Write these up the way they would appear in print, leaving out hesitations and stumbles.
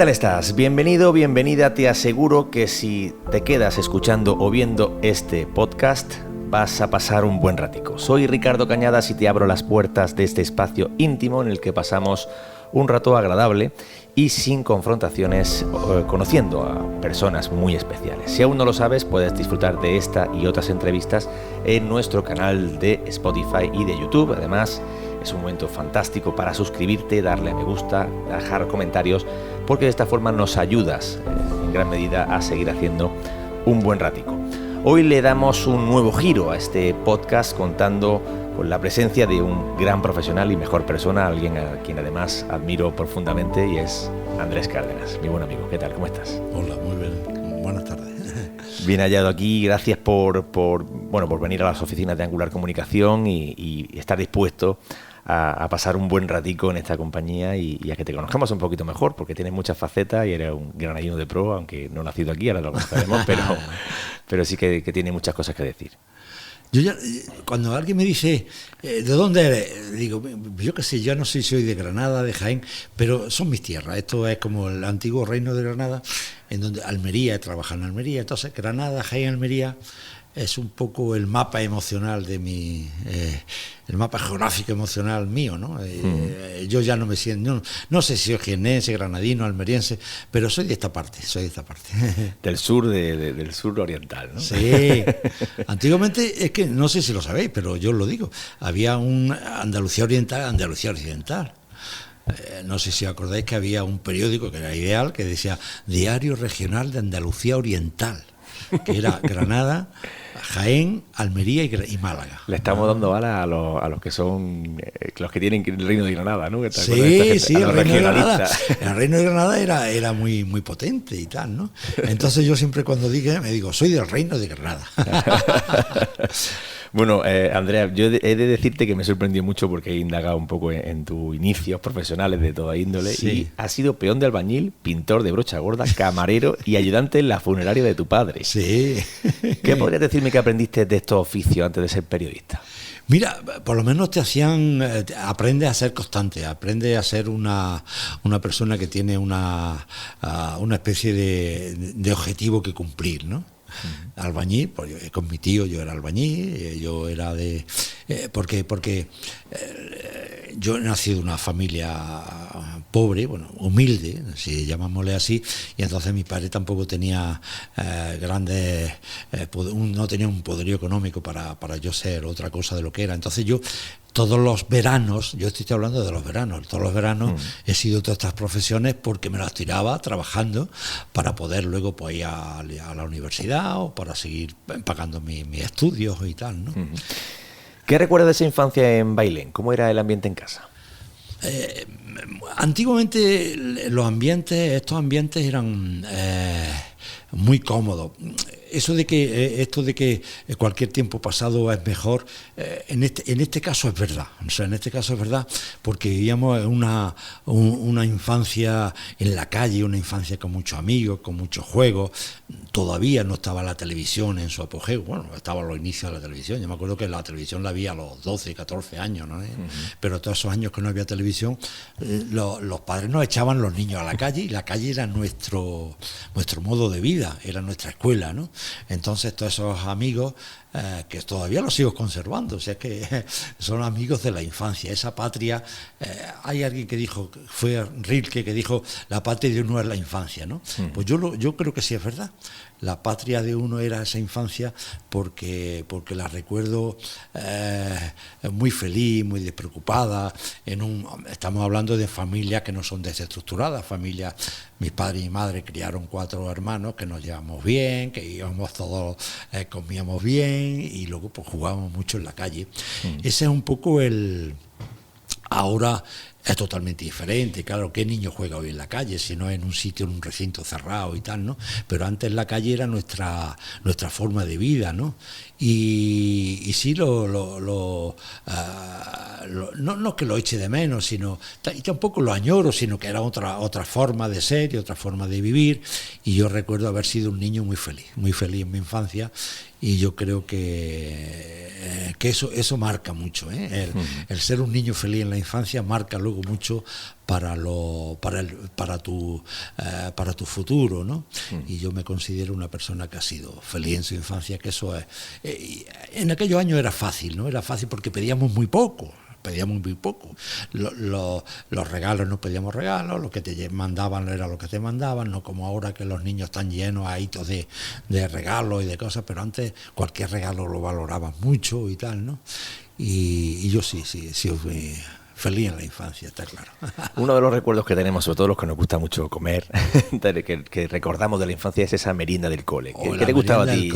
tal estás? Bienvenido, bienvenida. Te aseguro que si te quedas escuchando o viendo este podcast, vas a pasar un buen ratico. Soy Ricardo Cañadas y te abro las puertas de este espacio íntimo en el que pasamos un rato agradable y sin confrontaciones, conociendo a personas muy especiales. Si aún no lo sabes, puedes disfrutar de esta y otras entrevistas en nuestro canal de Spotify y de YouTube. Además, es un momento fantástico para suscribirte, darle a me gusta, dejar comentarios, porque de esta forma nos ayudas en gran medida a seguir haciendo un buen ratico. Hoy le damos un nuevo giro a este podcast contando con la presencia de un gran profesional y mejor persona, alguien a quien además admiro profundamente, y es Andrés Cárdenas, mi buen amigo. ¿Qué tal? ¿Cómo estás? Hola, muy bien. Buenas tardes. Bien hallado aquí. Gracias por venir a las oficinas de Angular Comunicación y estar dispuesto a pasar un buen ratico en esta compañía y a que te conozcamos un poquito mejor, porque tienes muchas facetas y eres un granadino de pro, aunque no nacido aquí, ahora lo conoceremos, pero sí que tiene muchas cosas que decir. Cuando alguien me dice, ¿de dónde eres? Digo, yo qué sé, yo no sé si soy de Granada, de Jaén, pero son mis tierras. Esto es como el antiguo reino de Granada, en donde Almería, he trabajado en Almería. Entonces, Granada, Jaén, Almería es un poco el mapa emocional de mi... el mapa geográfico emocional mío, ¿no? Yo ya no me siento... No sé si soy jiennense, granadino, almeriense, pero soy de esta parte. Del sur, del sur oriental, ¿no? Sí. Antiguamente, es que no sé si lo sabéis, pero yo os lo digo, había un Andalucía Oriental, Andalucía Occidental. No sé si acordáis que había un periódico que era Ideal, que decía Diario Regional de Andalucía Oriental, que era Granada, Jaén, Almería y Málaga. Le estamos dando balas a los que son los que tienen el reino de Granada, ¿no? Sí, el reino de Granada. El reino de Granada era muy, muy potente y tal, ¿no? Entonces yo siempre cuando me digo, soy del reino de Granada. Bueno, Andrea, yo he de decirte que me sorprendió mucho porque he indagado un poco en tus inicios profesionales de toda índole, sí. Y has sido peón de albañil, pintor de brocha gorda, camarero y ayudante en la funeraria de tu padre. Sí. ¿Qué podrías decirme que aprendiste de estos oficios antes de ser periodista? Mira, por lo menos aprende a ser constante, aprende a ser una persona que tiene una especie de objetivo que cumplir, ¿no? Albañil, pues con mi tío yo era albañil, yo era de... porque yo he nacido en una familia pobre, humilde, si llamámosle así, y entonces mi padre tampoco tenía no tenía un poderío económico para yo ser otra cosa de lo que era. Entonces yo todos los veranos, yo estoy hablando de los veranos, todos los veranos he sido todas estas profesiones porque me las tiraba trabajando para poder luego pues, ir a la universidad o para seguir pagando mis estudios y tal, ¿no? ¿Qué recuerdas de esa infancia en Bailén? ¿Cómo era el ambiente en casa? Antiguamente estos ambientes eran muy cómodos. Esto de que cualquier tiempo pasado es mejor, en este caso es verdad. O sea, en este caso es verdad porque vivíamos una infancia en la calle, una infancia con muchos amigos, con muchos juegos. Todavía no estaba la televisión en su apogeo. Bueno, estaba a los inicios de la televisión. Yo me acuerdo que la televisión la vi a los 12, 14 años, ¿no? Pero todos esos años que no había televisión, los padres nos echaban los niños a la calle y la calle era nuestro modo de vida, era nuestra escuela, ¿no? Entonces todos esos amigos que todavía los sigo conservando, o sea que son amigos de la infancia, esa patria. Hay alguien que dijo, fue Rilke, que dijo la patria de uno es la infancia, ¿no? Pues yo creo que sí es verdad. La patria de uno era esa infancia porque la recuerdo muy feliz, muy despreocupada. Estamos hablando de familias que no son desestructuradas, familias. Mis padres y mi madre criaron 4 hermanos que nos llevamos bien, que íbamos todos, comíamos bien y luego pues jugábamos mucho en la calle. Ese es un poco ahora es totalmente diferente, claro, ¿qué niño juega hoy en la calle? Si no en un sitio, en un recinto cerrado y tal, ¿no? Pero antes la calle era nuestra forma de vida, ¿no? Y sí, no que lo eche de menos, sino y tampoco lo añoro, sino que era otra forma de ser y otra forma de vivir. Y yo recuerdo haber sido un niño muy feliz en mi infancia. y yo creo que eso marca mucho, ¿eh? El ser un niño feliz en la infancia marca luego mucho para tu futuro, ¿no? Y yo me considero una persona que ha sido feliz en su infancia, que eso es. En aquellos años era fácil, ¿no? Era fácil porque pedíamos muy poco. Los regalos no pedíamos regalos, lo que te mandaban era lo que te mandaban, no como ahora que los niños están llenos a hitos de regalos y de cosas, pero antes cualquier regalo lo valoraban mucho y tal, ¿no? Y yo sí fui feliz en la infancia, está claro. Uno de los recuerdos que tenemos, sobre todo los que nos gusta mucho comer, que recordamos de la infancia, es esa merienda del cole. ¿Qué te gustaba a ti?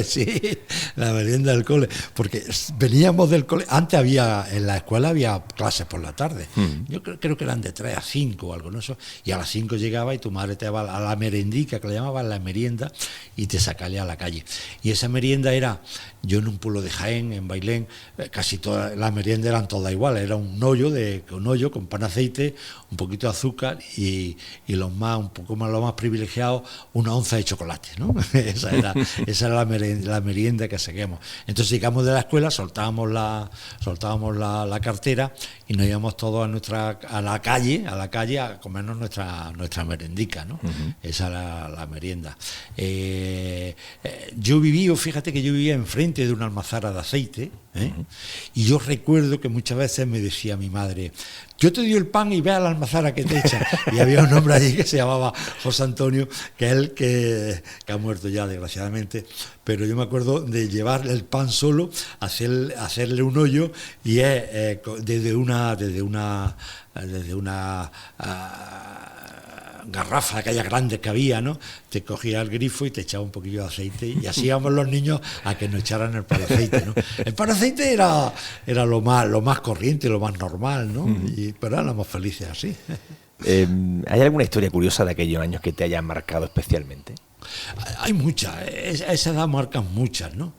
Sí, la merienda del cole, porque veníamos del cole, antes en la escuela había clases por la tarde, yo creo que eran de 3 a 5 o algo, ¿no? Y a las 5 llegaba y tu madre te daba a la merendica, que le llamaban la merienda, y te sacaría a la calle. Y esa merienda era, yo en un pueblo de Jaén, en Bailén, casi todas las meriendas eran todas iguales, era un hoyo con pan aceite, un poquito de azúcar y los más privilegiados, una onza de chocolate, ¿no? esa era la merienda que saquemos. Entonces llegamos de la escuela, soltábamos la cartera y nos íbamos todos a la calle a comernos nuestra merendica, ¿no? Esa era la merienda. Fíjate que yo vivía enfrente de una almazara de aceite, y yo recuerdo que muchas veces me decía mi madre: yo te doy el pan y ve a la almazara que te echa. Y había un hombre allí que se llamaba José Antonio, que ha muerto ya desgraciadamente, pero yo me acuerdo de llevarle el pan solo, hacerle un hoyo y desde una garrafa, aquella grande que había, ¿no? Te cogía el grifo y te echaba un poquillo de aceite, y así íbamos los niños a que nos echaran el pan aceite, ¿no? El pan aceite era lo más corriente, lo más normal, ¿no? Pero éramos felices así. ¿Hay alguna historia curiosa de aquellos años que te haya marcado especialmente? Hay muchas, a esa edad marcan muchas, ¿no?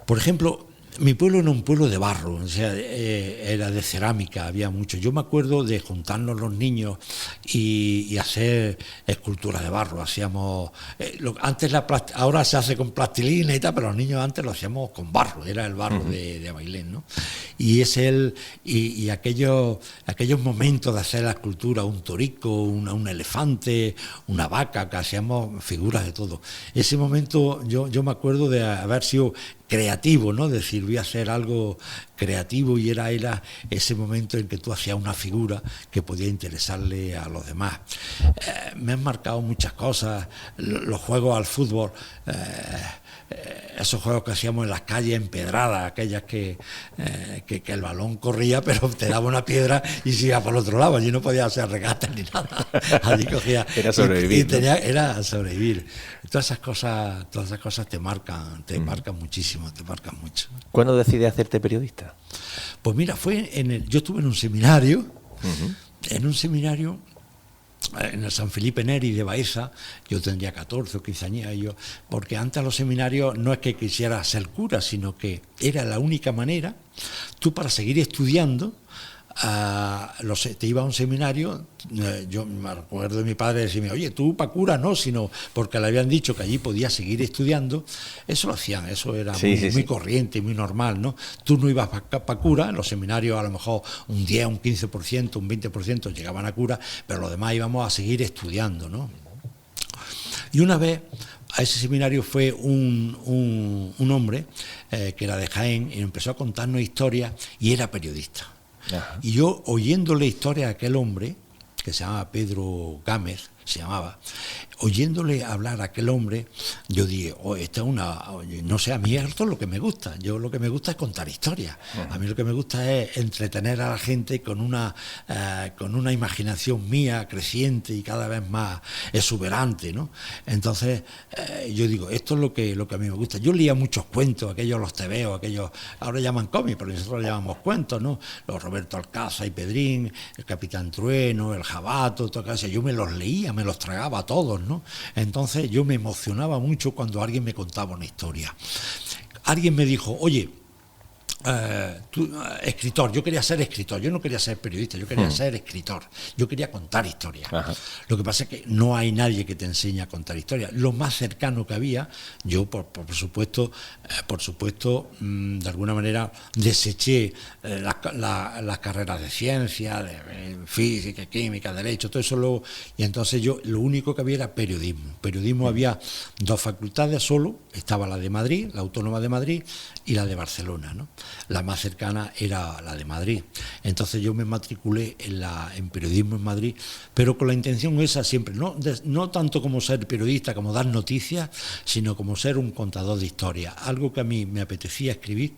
Por ejemplo, mi pueblo era un pueblo de barro, o sea, era de cerámica, había mucho. Yo me acuerdo de juntarnos los niños y hacer esculturas de barro. Hacíamos, ahora se hace con plastilina y tal, pero los niños antes lo hacíamos con barro, era el barro de Bailén, ¿no? Y aquellos momentos de hacer la escultura, un torico, un elefante, una vaca, que hacíamos figuras de todo. Ese momento yo me acuerdo de haber sido creativo, ¿no? Decir, voy a hacer algo creativo, y era ese momento en que tú hacías una figura que podía interesarle a los demás. Me han marcado muchas cosas, los juegos al fútbol, esos juegos que hacíamos en las calles empedradas, aquellas que el balón corría, pero te daba una piedra y se iba por el otro lado, allí no podía hacer regatas ni nada, allí cogía era sobrevivir, era sobrevivir. Todas esas cosas te marcan muchísimo, te marcan mucho. ¿Cuándo decides hacerte periodista? Pues mira, yo estuve en un seminario, en el San Felipe Neri de Baeza. Yo tendría 14 o 15 años, porque antes los seminarios no es que quisiera ser cura, sino que era la única manera, tú para seguir estudiando, te iba a un seminario. Yo me acuerdo de mi padre decirme: oye, tú para cura no, sino porque le habían dicho que allí podía seguir estudiando. Eso lo hacían, eso era muy corriente y muy normal, ¿no? Tú no ibas para cura, en los seminarios a lo mejor un 10, un 15%, un 20% llegaban a cura, pero los demás íbamos a seguir estudiando, ¿no? Y una vez a ese seminario fue un hombre que era de Jaén, y empezó a contarnos historias, y era periodista. Ajá. Y yo, oyéndole historia a aquel hombre, que se llamaba Pedro Gámez, oyéndole hablar a aquel hombre, yo dije: no sé, a mí esto es lo que me gusta. Yo lo que me gusta es contar historias. A mí lo que me gusta es entretener a la gente con una imaginación mía creciente y cada vez más exuberante, ¿no? Entonces, yo digo, esto es lo que a mí me gusta. Yo leía muchos cuentos, aquellos los tebeos, aquellos, ahora llaman cómics, pero nosotros le llamamos cuentos, ¿no? Los Roberto Alcázar y Pedrín, el Capitán Trueno, el Jabato, todo eso. Yo me los leía, me los tragaba a todos, ¿no? Entonces yo me emocionaba mucho cuando alguien me contaba una historia. Alguien me dijo: oye, escritor, yo quería ser escritor, yo no quería ser periodista, yo quería ser escritor, yo quería contar historias. Ajá. Lo que pasa es que no hay nadie que te enseñe a contar historias. Lo más cercano que había, yo por supuesto, de alguna manera deseché las carreras de ciencia, de física, química, derecho, todo eso luego, y entonces yo lo único que había era periodismo. Periodismo había 2 facultades solo, estaba la de Madrid, la Autónoma de Madrid, y la de Barcelona, ¿no? La más cercana era la de Madrid. Entonces yo me matriculé en periodismo en Madrid, pero con la intención esa siempre, no tanto como ser periodista, como dar noticias, sino como ser un contador de historias, algo que a mí me apetecía escribir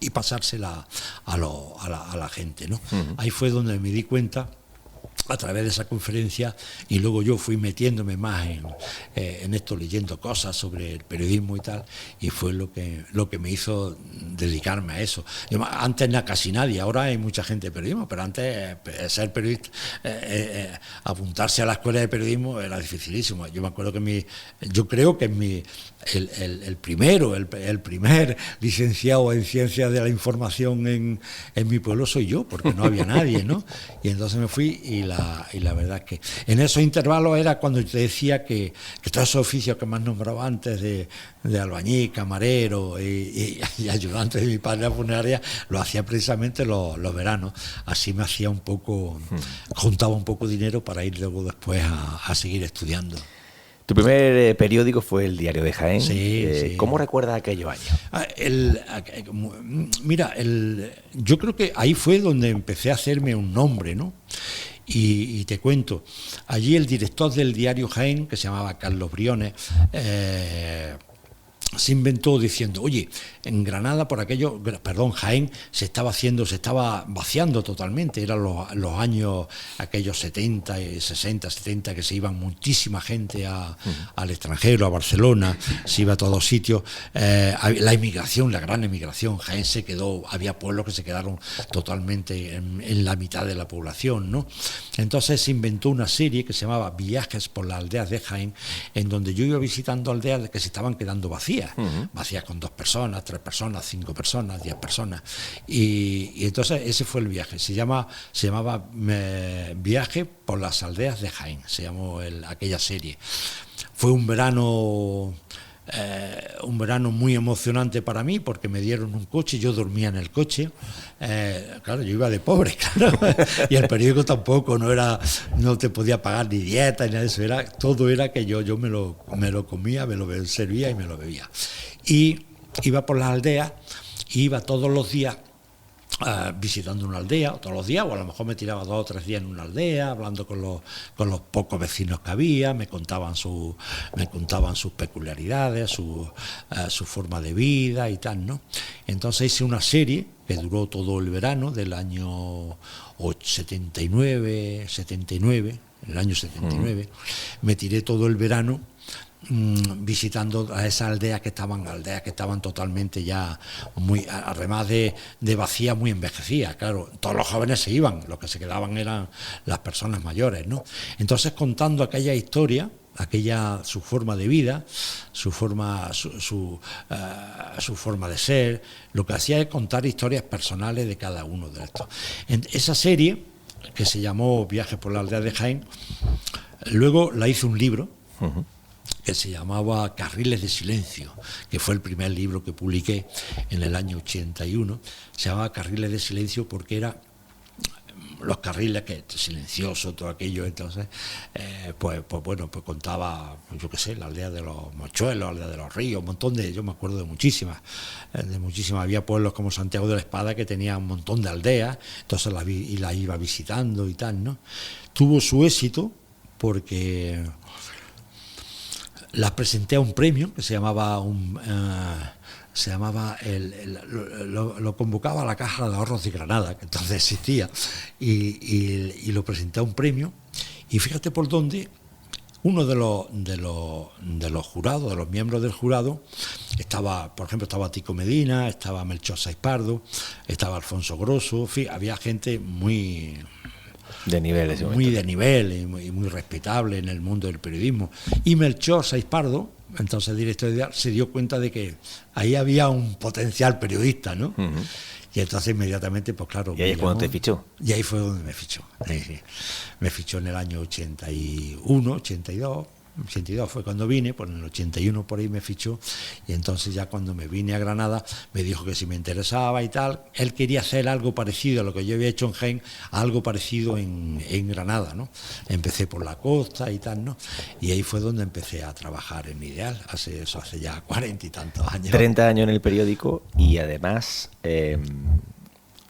y pasársela a la gente, ¿no? Uh-huh. Ahí fue donde me di cuenta, a través de esa conferencia, y luego yo fui metiéndome más en esto, leyendo cosas sobre el periodismo y tal, y fue lo que me hizo dedicarme a eso. Antes casi nadie, ahora hay mucha gente de periodismo, pero antes ser periodista, apuntarse a la escuela de periodismo era dificilísimo. Yo me acuerdo que yo creo que el primer licenciado en Ciencias de la Información en mi pueblo soy yo, porque no había nadie, ¿no? Y entonces me fui y la verdad es que en esos intervalos era cuando te decía que todos esos oficios que me has nombrado antes de albañil, camarero y ayudante de mi padre en la funeraria, lo hacía precisamente los veranos. Así me hacía un poco, juntaba un poco de dinero para ir luego después a seguir estudiando. Tu primer periódico fue el Diario de Jaén. Sí. ¿Cómo recuerdas aquellos años? Mira, yo creo que ahí fue donde empecé a hacerme un nombre, ¿no? Y te cuento, allí el director del Diario Jaén, que se llamaba Carlos Briones, se inventó diciendo, oye, en Granada Jaén se estaba vaciando totalmente, eran los años aquellos 70, 60, 70, que se iban muchísima gente al extranjero, a Barcelona, se iba a todos sitios, la emigración, la gran emigración, Jaén se quedó, había pueblos que se quedaron totalmente en la mitad de la población, ¿no? Entonces se inventó una serie que se llamaba Viajes por las aldeas de Jaén, en donde yo iba visitando aldeas que se estaban quedando vacías, vacías con 2 personas, 3 personas, 5 personas, 10 personas, y entonces ese fue el viaje. Se llamaba Viaje por las aldeas de Jaén, se llamó aquella serie. Fue un verano muy emocionante para mí, porque me dieron un coche, yo dormía en el coche, claro, yo iba de pobre, claro, y el periódico tampoco, no te podía pagar ni dieta ni nada de eso, todo era que yo me lo comía, me lo servía y me lo bebía. Y iba por las aldeas, iba todos los días visitando una aldea, todos los días, o a lo mejor me tiraba 2 o 3 días en una aldea, hablando con los pocos vecinos que había, me contaban sus peculiaridades, su forma de vida y tal, ¿no? Entonces hice una serie que duró todo el verano del año 79, el año 79, me tiré todo el verano visitando a esas aldeas que estaban totalmente ya muy, además de vacías, muy envejecidas. Claro, todos los jóvenes se iban, los que se quedaban eran las personas mayores, ¿no? Entonces, contando aquella historia, su forma de vida, su forma de ser, lo que hacía es contar historias personales de cada uno de estos. En esa serie, que se llamó Viajes por la aldea de Jaén, luego la hice un libro, que se llamaba Carriles de Silencio, que fue el primer libro que publiqué en el año 81. Se llamaba Carriles de Silencio porque era los carriles, que silencioso, todo aquello. Entonces, pues contaba, yo qué sé, la aldea de los Mochuelos, la aldea de los Ríos, un montón yo me acuerdo de muchísimas. Había pueblos como Santiago de la Espada que tenía un montón de aldeas, entonces las iba visitando y tal, ¿no? Tuvo su éxito porque las presenté a un premio que se llamaba lo convocaba la Caja de Ahorros de Granada, que entonces existía, y lo presenté a un premio, y fíjate por dónde uno de los jurados, de los miembros del jurado, por ejemplo, estaba Tico Medina, estaba Melchor Saiz Pardo, estaba Alfonso Grosso, en fin, había gente muy de nivel ese muy de nivel y muy respetable en el mundo del periodismo. Y Melchor Saiz Pardo, entonces director de Ideal, se dio cuenta de que ahí había un potencial periodista, ¿no? Y entonces inmediatamente, pues claro... ¿Y ahí es cuando te fichó? Y ahí fue donde me fichó. Sí. Me fichó en el año 81, 82... 82 fue cuando vine, pues en el 81 por ahí me fichó, y entonces ya cuando me vine a Granada me dijo que si me interesaba y tal. Él quería hacer algo parecido a lo que yo había hecho en Jaén, algo parecido en Granada, ¿no? Empecé por la costa y tal, ¿no? Y ahí fue donde empecé a trabajar en Ideal, hace ya 40 y tantos años. 30 años en el periódico y además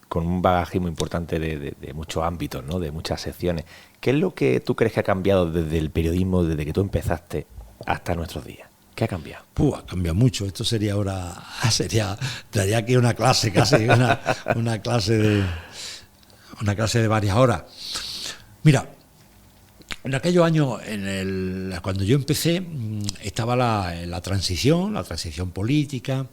con un bagaje muy importante de muchos ámbitos, ¿no? De muchas secciones. ¿Qué es lo que tú crees que ha cambiado desde el periodismo, desde que tú empezaste hasta nuestros días? ¿Qué ha cambiado? Ha cambiado mucho. Esto sería ahora, daría aquí una clase, casi una clase de varias horas. Mira, en aquellos años, cuando yo empecé, estaba la transición política,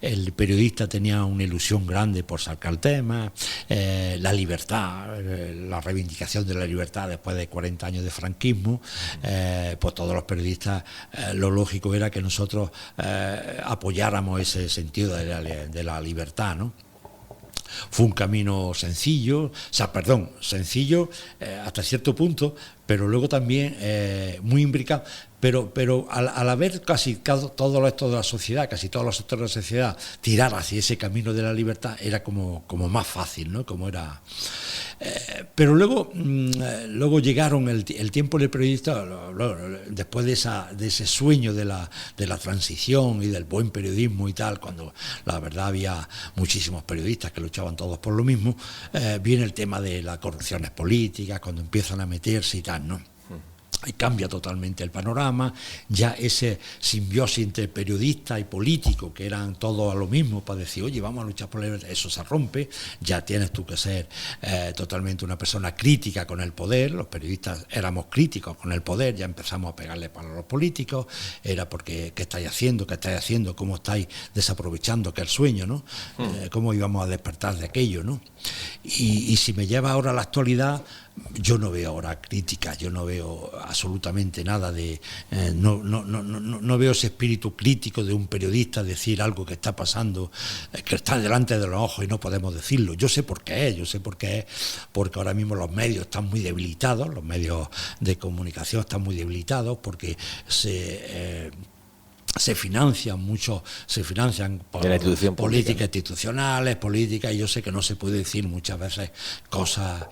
el periodista tenía una ilusión grande por sacar temas, la libertad, la reivindicación de la libertad después de 40 años de franquismo, pues todos los periodistas, lo lógico era que nosotros apoyáramos ese sentido de la libertad, ¿no? Fue un camino sencillo hasta cierto punto, pero luego también muy imbricado, pero al haber casi todo esto de la sociedad, casi todos los sectores de la sociedad tirar hacia ese camino de la libertad, era como más fácil, ¿no? Como era... pero luego llegaron el tiempo del periodista, después de ese sueño de la transición y del buen periodismo y tal, cuando la verdad había muchísimos periodistas que luchaban todos por lo mismo, viene el tema de las corrupciones políticas, cuando empiezan a meterse y tal, ¿no? Y cambia totalmente el panorama, ya ese simbiosis entre periodista y político, que eran todos a lo mismo para decir, oye, vamos a luchar por la libertad, eso se rompe, ya tienes tú que ser totalmente una persona crítica con el poder. Los periodistas éramos críticos con el poder, ya empezamos a pegarle para los políticos, era porque ¿qué estáis haciendo? ¿Cómo estáis desaprovechando aquel sueño, ¿no? ¿Cómo íbamos a despertar de aquello, ¿no? Y si me lleva ahora a la actualidad, yo no veo ahora crítica, yo no veo absolutamente nada de... no veo ese espíritu crítico de un periodista decir algo que está pasando, que está delante de los ojos y no podemos decirlo. Yo sé por qué es, porque ahora mismo los medios están muy debilitados, los medios de comunicación están muy debilitados, porque se financian por políticas institucionales, políticas, y yo sé que no se puede decir muchas veces cosas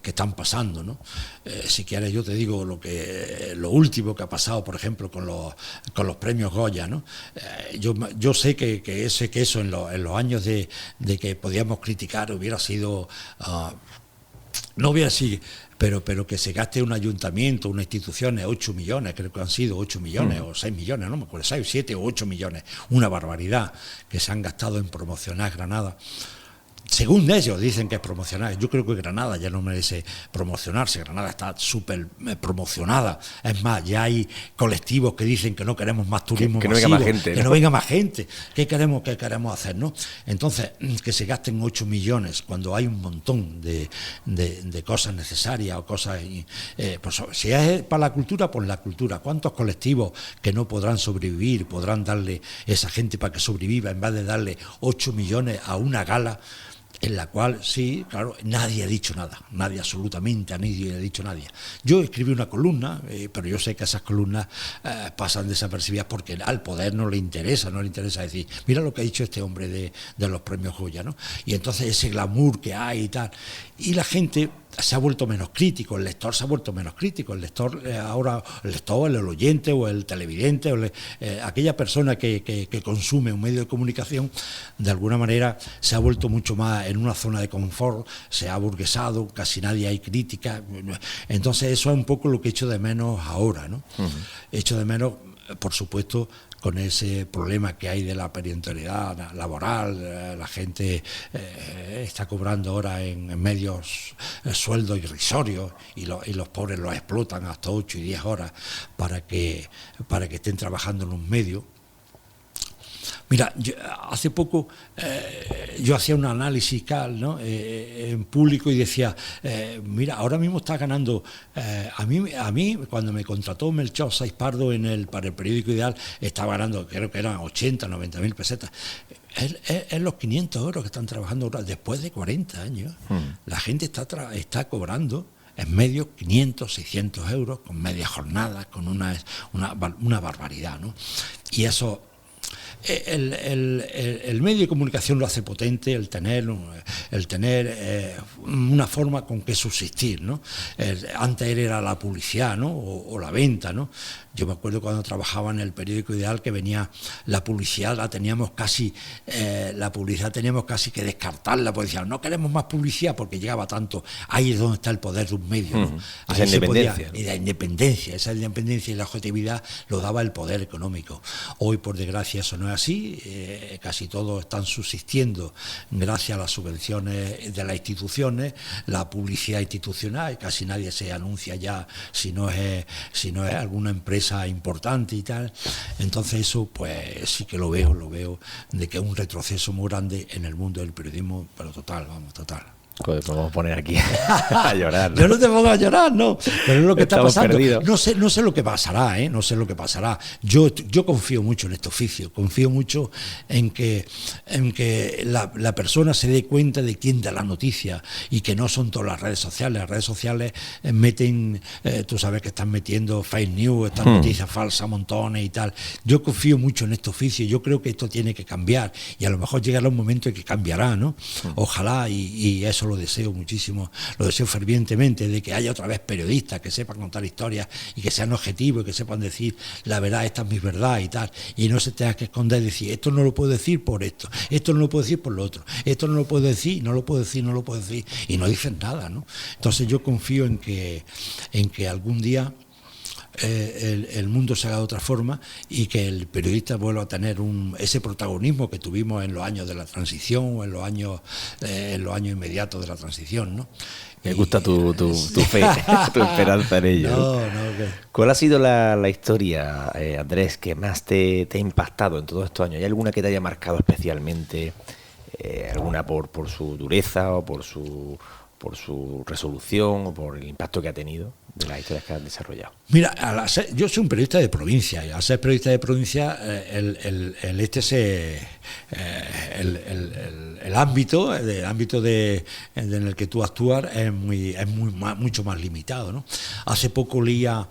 que están pasando, ¿no? Si quieres yo te digo lo último que ha pasado, por ejemplo, con los premios Goya, ¿no? Yo sé que eso en los años de que podíamos criticar hubiera sido... no hubiera sido... Pero que se gaste un ayuntamiento, una institución, 8 millones, creo que han sido 8 millones o 6 millones, no me acuerdo, 6, 7 o 8 millones, una barbaridad que se han gastado en promocionar Granada. Según ellos dicen que es promocionar, yo creo que Granada ya no merece promocionarse, Granada está súper promocionada, es más, ya hay colectivos que dicen que no queremos más turismo que masivo, no venga más gente, que no venga más gente, ¿qué queremos hacer, no? Entonces, que se gasten 8 millones cuando hay un montón de cosas necesarias o cosas, pues si es para la cultura, pues la cultura, ¿cuántos colectivos que no podrán sobrevivir, podrán darle esa gente para que sobreviva en vez de darle 8 millones a una gala en la cual, sí, claro, nadie ha dicho nada, absolutamente ha dicho nadie. Yo escribí una columna, pero yo sé que esas columnas pasan desapercibidas porque al poder no le interesa decir, mira lo que ha dicho este hombre de los premios Goya, ¿no? Y entonces ese glamour que hay y tal, y la gente se ha vuelto menos crítico, el lector se ha vuelto menos crítico, el lector ahora, el oyente o el televidente, aquella persona que consume un medio de comunicación, de alguna manera se ha vuelto mucho más en una zona de confort, se ha aburguesado, casi nadie hay crítica. Entonces eso es un poco lo que echo de menos ahora, ¿no? Echo de menos, por supuesto, con ese problema que hay de la parentalidad laboral, la gente está cobrando ahora en medios sueldos irrisorios y los pobres los explotan hasta 8 y 10 horas para que estén trabajando en un medio. Mira, hace poco yo hacía un análisis ¿no? En público y decía, mira, ahora mismo está ganando, a mí cuando me contrató Melchor Saiz Pardo para el periódico Ideal, estaba ganando, creo que eran 80, 90 mil pesetas. Es los 500 euros que están trabajando ahora, después de 40 años. La gente está cobrando en medios 500, 600 euros, con media jornada, con una barbaridad, ¿no? Y eso... El medio de comunicación lo hace potente, el tener una forma con que subsistir, ¿no? Antes era la publicidad, ¿no? O la venta, ¿no? Yo me acuerdo cuando trabajaba en el periódico Ideal que venía la publicidad, teníamos casi que descartarla, porque decían, no queremos más publicidad porque llegaba tanto. Ahí es donde está el poder de un medio, ¿no? Esa independencia. Y la independencia, esa independencia y la objetividad lo daba el poder económico. Hoy, por desgracia, eso no es así. Casi todos están subsistiendo gracias a las subvenciones de las instituciones, la publicidad institucional. Casi nadie se anuncia ya si no es alguna empresa importante y tal. Entonces eso pues sí que lo veo de que es un retroceso muy grande en el mundo del periodismo, pero total. Joder, pues vamos a poner aquí a llorar, ¿no? Yo no te pongo a llorar, no, pero es lo que Estamos está pasando. Perdidos. No sé lo que pasará, no sé lo que pasará. Yo confío mucho en este oficio, confío mucho en que la persona se dé cuenta de quién da la noticia y que no son todas las redes sociales. Las redes sociales meten, tú sabes que están metiendo fake news, estas noticias falsas, montones y tal. Yo confío mucho en este oficio, yo creo que esto tiene que cambiar y a lo mejor llegará un momento en que cambiará, ¿no? Ojalá y eso lo deseo muchísimo, lo deseo fervientemente, de que haya otra vez periodistas que sepan contar historias y que sean objetivos y que sepan decir la verdad, esta es mi verdad y tal, y no se tenga que esconder y decir esto no lo puedo decir por esto no lo puedo decir por lo otro, esto no lo puedo decir, no lo puedo decir y no dicen nada, ¿no? Entonces yo confío en que algún día el mundo se haga de otra forma y que el periodista vuelva a tener ese protagonismo que tuvimos en los años de la transición o en los años inmediatos de la transición, ¿no? Me gusta tu fe, tu esperanza en ello. Okay. ¿Cuál ha sido la historia, Andrés, que más te ha impactado en todos estos años? ¿Hay alguna que te haya marcado especialmente? ¿Alguna por su dureza o por su resolución o por el impacto que ha tenido de las historias que has desarrollado? Mira, yo soy un periodista de provincia y al ser periodista de provincia el ámbito en el que tú actúas es mucho más limitado, ¿no? Hace poco leía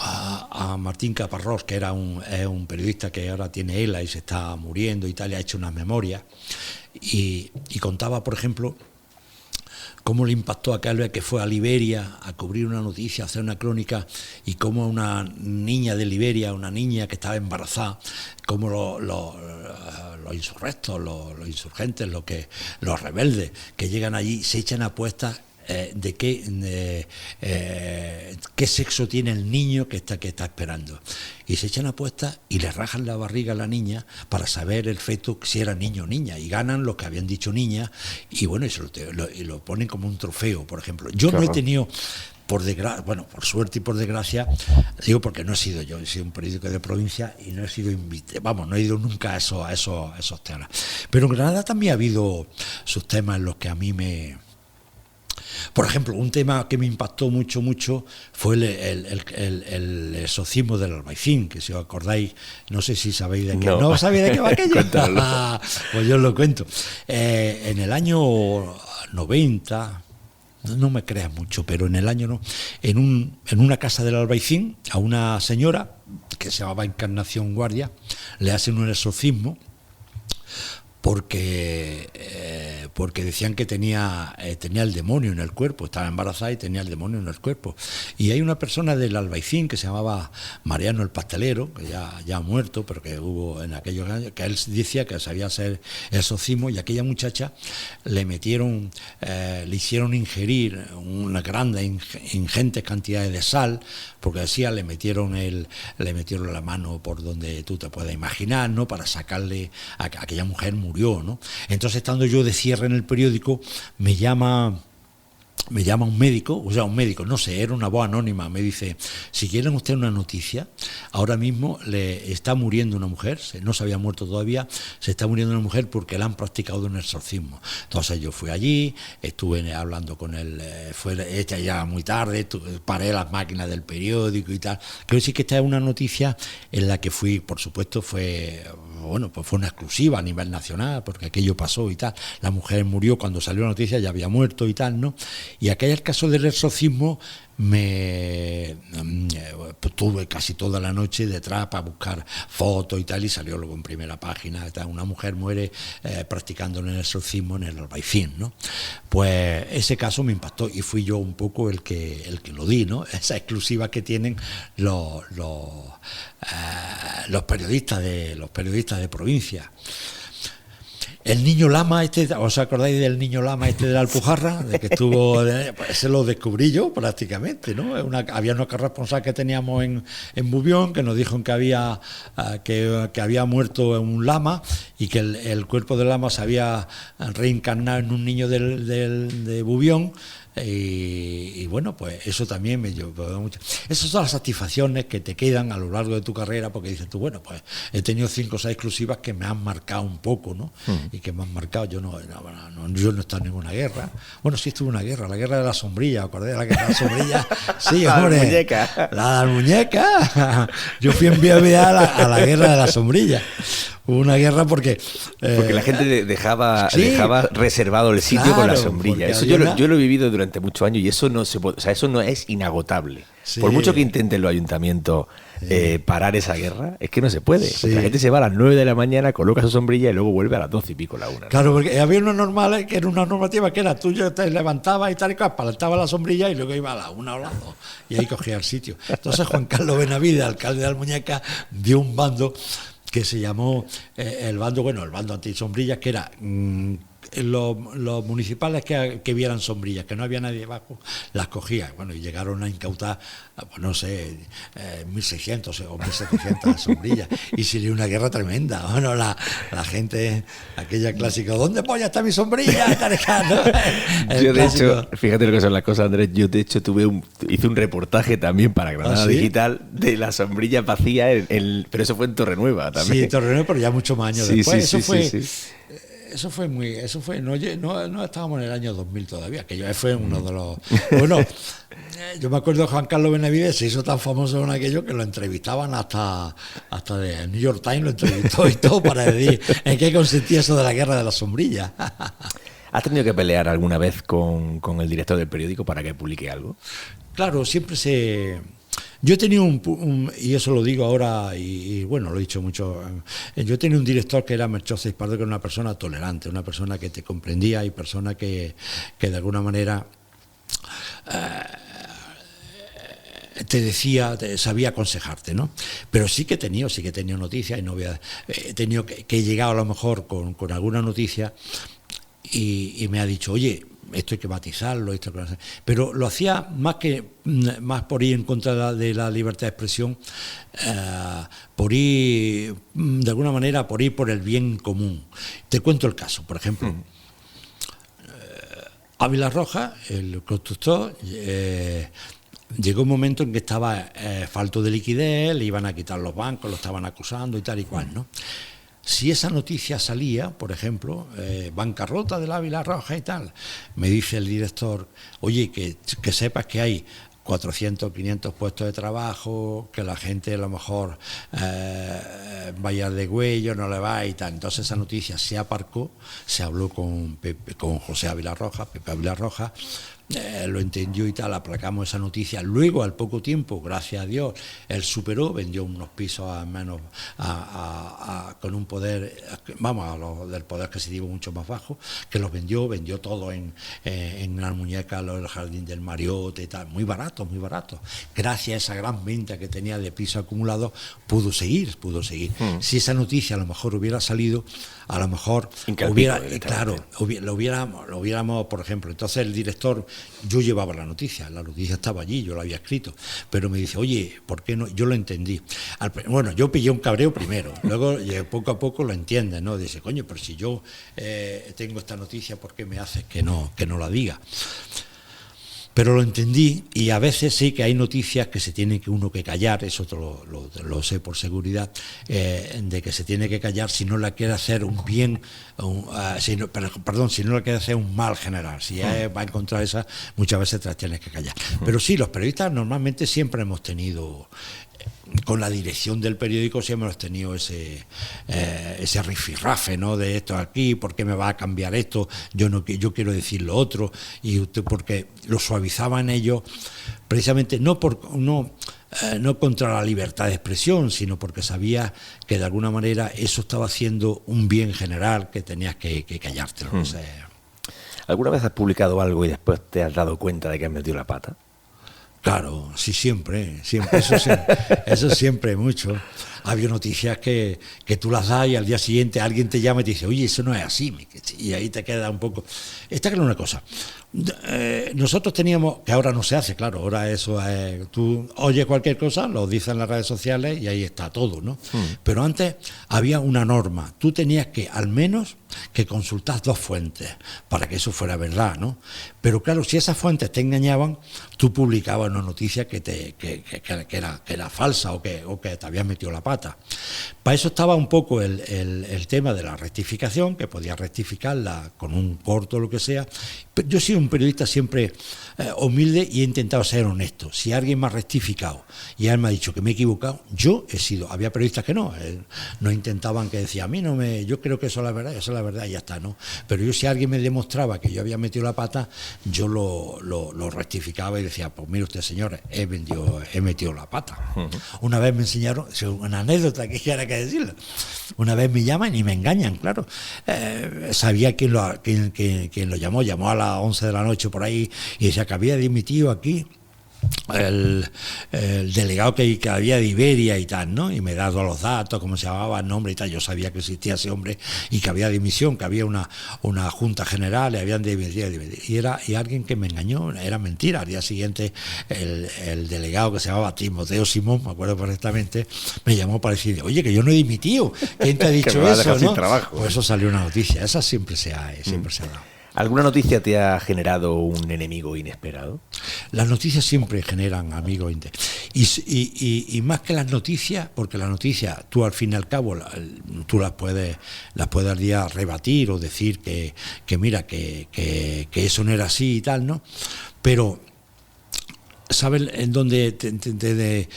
a Martín Caparrós, que es un periodista que ahora tiene ELA y se está muriendo y tal, y ha hecho unas memorias y contaba, por ejemplo, cómo le impactó aquella vez que fue a Liberia a cubrir una noticia, a hacer una crónica, y cómo una niña de Liberia, una niña que estaba embarazada, cómo los insurrectos, los insurgentes, los rebeldes que llegan allí se echan apuestas de qué sexo tiene el niño que está esperando, y se echan apuestas y le rajan la barriga a la niña para saber el feto si era niño o niña, y ganan los que habían dicho niña, y bueno, y lo ponen como un trofeo, por ejemplo. Yo no he tenido, por suerte y por desgracia, digo porque no he sido yo, he sido un periódico de provincia y no he sido invitado, no he ido nunca a esos temas. Pero en Granada también ha habido sus temas en los que a mí por ejemplo, un tema que me impactó mucho fue el exorcismo del Albaicín, que si os acordáis, no sé si sabéis de qué. ¿No sabéis de qué va aquello? Pues yo os lo cuento. En el año 90, no me creas mucho, pero en el año en una casa del Albaicín, a una señora que se llamaba Encarnación Guardia, le hacen un exorcismo porque decían que tenía el demonio en el cuerpo, estaba embarazada y tenía el demonio en el cuerpo. Y hay una persona del Albaicín que se llamaba Mariano el Pastelero, que ya ha muerto, pero que hubo en aquellos años, que él decía que sabía hacer el exorcismo, y aquella muchacha le hicieron ingerir una ingentes cantidades de sal, porque decía, le metieron la mano por donde tú te puedas imaginar, ¿no?, para sacarle a aquella mujer murió, ¿no? Entonces, estando yo de cierre en el periódico, me llama me llama un médico, no sé, era una voz anónima, me dice, si quieren usted una noticia, ahora mismo le está muriendo una mujer, no se había muerto todavía, se está muriendo una mujer porque le han practicado un exorcismo. Entonces yo fui allí, estuve hablando con él, fue ya muy tarde, paré las máquinas del periódico y tal. Quiero decir que esta es una noticia en la que fui, por supuesto, fue una exclusiva a nivel nacional, porque aquello pasó y tal. La mujer murió cuando salió la noticia, ya había muerto y tal, ¿no? Y aquel caso del exorcismo pues tuve casi toda la noche detrás para buscar fotos y tal, y salió luego en primera página, una mujer muere practicando el exorcismo en el Albaicín, ¿no? Pues ese caso me impactó y fui yo un poco el que lo di, ¿no? Esa exclusiva que tienen los periodistas de provincia. El niño lama ¿os acordáis del niño lama de la Alpujarra? De que estuvo, pues se lo descubrí yo prácticamente, ¿no? Había una corresponsal que teníamos en Bubión que nos dijo que había muerto un lama y que el cuerpo del lama se había reencarnado en un niño de Bubión. Y bueno, pues eso también me llevó mucho. Esas son las satisfacciones que te quedan a lo largo de tu carrera, porque dices tú, bueno, pues he tenido 5 o 6 exclusivas que me han marcado un poco, ¿no? Y que me han marcado. Yo no he estado en ninguna guerra. Bueno, sí estuve en una guerra, la guerra de la sombrilla, ¿acordé de la guerra de la sombrilla? Sí, hombre. La muñeca. Yo fui enviado a la guerra de la sombrilla. Hubo una guerra porque la gente dejaba reservado el sitio, claro, con la sombrilla. Eso yo lo he vivido durante muchos años y eso no se puede, o sea, eso no es inagotable. Sí. Por mucho que intenten los ayuntamientos parar esa guerra, es que no se puede. Sí. La gente se va a las 9 de la mañana, coloca su sombrilla y luego vuelve a las 12 y pico, la 1. ¿No? Claro, porque había una normativa que era tuyo, te levantabas y tal y cual, plantaba la sombrilla y luego iba a la 1 o la 2 y ahí cogía el sitio. Entonces Juan Carlos Benavides, alcalde de Almuñécar, dio un bando que se llamó el bando antisombrillas, que era los municipales que vieran sombrillas, que no había nadie abajo, las cogía. Bueno, y llegaron a incautar, pues no sé, 1.600 o 1.700 sombrillas. Y salió una guerra tremenda. Bueno, la gente, aquella clásica, ¿dónde polla está mi sombrilla? Yo, de hecho, fíjate lo que son las cosas, Andrés. Yo, de hecho, hice un reportaje también para Granada Digital de la sombrilla vacía, pero eso fue en Torrenueva también. Sí, en Torrenueva, pero ya muchos más años después. Eso fue no estábamos en el año 2000 todavía, que yo fue uno de los... Bueno, yo me acuerdo de Juan Carlos Benavides, se hizo tan famoso en aquello que lo entrevistaban hasta de New York Times, lo entrevistó y todo para decir en qué consistía eso de la guerra de las sombrillas. ¿Has tenido que pelear alguna vez con el director del periódico para que publique algo? Claro, siempre yo he tenido y eso lo digo ahora, y bueno, lo he dicho mucho, yo he tenido un director que era Melchor Seipardo, que era una persona tolerante, una persona que te comprendía y persona que de alguna manera te decía, sabía aconsejarte, ¿no? Pero sí que he tenido noticias, y no he tenido que he llegado a lo mejor con alguna noticia y me ha dicho, oye, esto hay que matizarlo, pero lo hacía más por ir en contra de la libertad de expresión, por ir, de alguna manera, por ir por el bien común. Te cuento el caso, por ejemplo. Ávila Roja, el constructor, llegó un momento en que estaba falto de liquidez, le iban a quitar los bancos, lo estaban acusando y tal y cual, ¿no? Si esa noticia salía, por ejemplo, bancarrota del Ávila Roja y tal, me dice el director, oye, que sepas que hay 400, 500 puestos de trabajo, que la gente a lo mejor vaya de huello, no le va y tal. Entonces esa noticia se aparcó, se habló con José Ávila Roja, Pepe Ávila Roja, lo entendió y tal, aplacamos esa noticia. Luego, al poco tiempo, gracias a Dios, él superó, vendió unos pisos a menos con un poder, vamos, a los del poder adquisitivo mucho más bajo, que los vendió todo en Almuñécar, el Jardín del Mariote y tal, muy barato. Gracias a esa gran venta que tenía de pisos acumulados, pudo seguir. Si esa noticia a lo mejor hubiera salido, a lo mejor lo hubiéramos, por ejemplo, entonces el director, yo llevaba la noticia estaba allí, yo la había escrito, pero me dice, oye, ¿por qué no? Yo lo entendí. Bueno, yo pillé un cabreo primero, luego poco a poco lo entiendes, ¿no? Dice, coño, pero si yo tengo esta noticia, ¿por qué me haces que no la diga? Pero lo entendí, y a veces sí que hay noticias que se tiene que uno que callar, eso lo sé por seguridad, de que se tiene que callar si no la quiere hacer un bien, si no la quiere hacer un mal general. Si va a encontrar esa, muchas veces te las tienes que callar. Pero sí, los periodistas normalmente siempre hemos tenido, con la dirección del periódico siempre hemos tenido ese rifirrafe, ¿no? De esto aquí, ¿por qué me va a cambiar esto? Yo quiero decir lo otro, y usted, porque lo suavizaban ellos, precisamente no contra la libertad de expresión, sino porque sabía que de alguna manera eso estaba haciendo un bien general, que tenías que callártelo. No sé. ¿Alguna vez has publicado algo y después te has dado cuenta de que has metido la pata? Claro, sí, siempre, eso siempre mucho. Ha habido noticias que tú las das y al día siguiente alguien te llama y te dice, oye, eso no es así, y ahí te queda un poco. Está claro una cosa, nosotros teníamos, que ahora no se hace, claro, ahora eso es, tú oyes cualquier cosa, lo dices en las redes sociales y ahí está todo, ¿no? Pero antes había una norma, tú tenías que al menos que consultar 2 fuentes para que eso fuera verdad, ¿no? Pero claro, si esas fuentes te engañaban, tú publicabas una noticia que era falsa o que te habías metido la pata. Para eso estaba un poco el tema de la rectificación, que podías rectificarla con un corto o lo que sea. Pero yo he sido un periodista siempre humilde y he intentado ser honesto. Si alguien me ha rectificado y él me ha dicho que me he equivocado, había periodistas que no intentaban, que decía, yo creo que eso es la verdad y ya está, ¿no? Pero yo, si alguien me demostraba que yo había metido la pata, yo lo rectificaba y decía, pues mire usted, señor, he metido la pata. Una vez me enseñaron, una anécdota que quiera que decirlo, una vez me llaman y me engañan, claro. Sabía quién lo llamó a las 11 de la noche por ahí, y decía que había dimitido aquí el delegado que había de Iberia y tal, ¿no? Y me he dado los datos, cómo se llamaba, el nombre y tal. Yo sabía que existía ese hombre y que había dimisión, que había una junta general, y habían dimitido. Y alguien que me engañó, era mentira. Al día siguiente el delegado, que se llamaba Timoteo Simón, me acuerdo perfectamente, me llamó para decir, oye, que yo no he dimitido, ¿quién te ha dicho eso, no? Pues eso salió una noticia, esa siempre se ha dado. ¿Alguna noticia te ha generado un enemigo inesperado? Las noticias siempre generan amigos y más que las noticias, porque las noticias tú al fin y al cabo tú las puedes al día rebatir o decir que mira que eso no era así y tal, ¿no? Pero ¿sabes en dónde te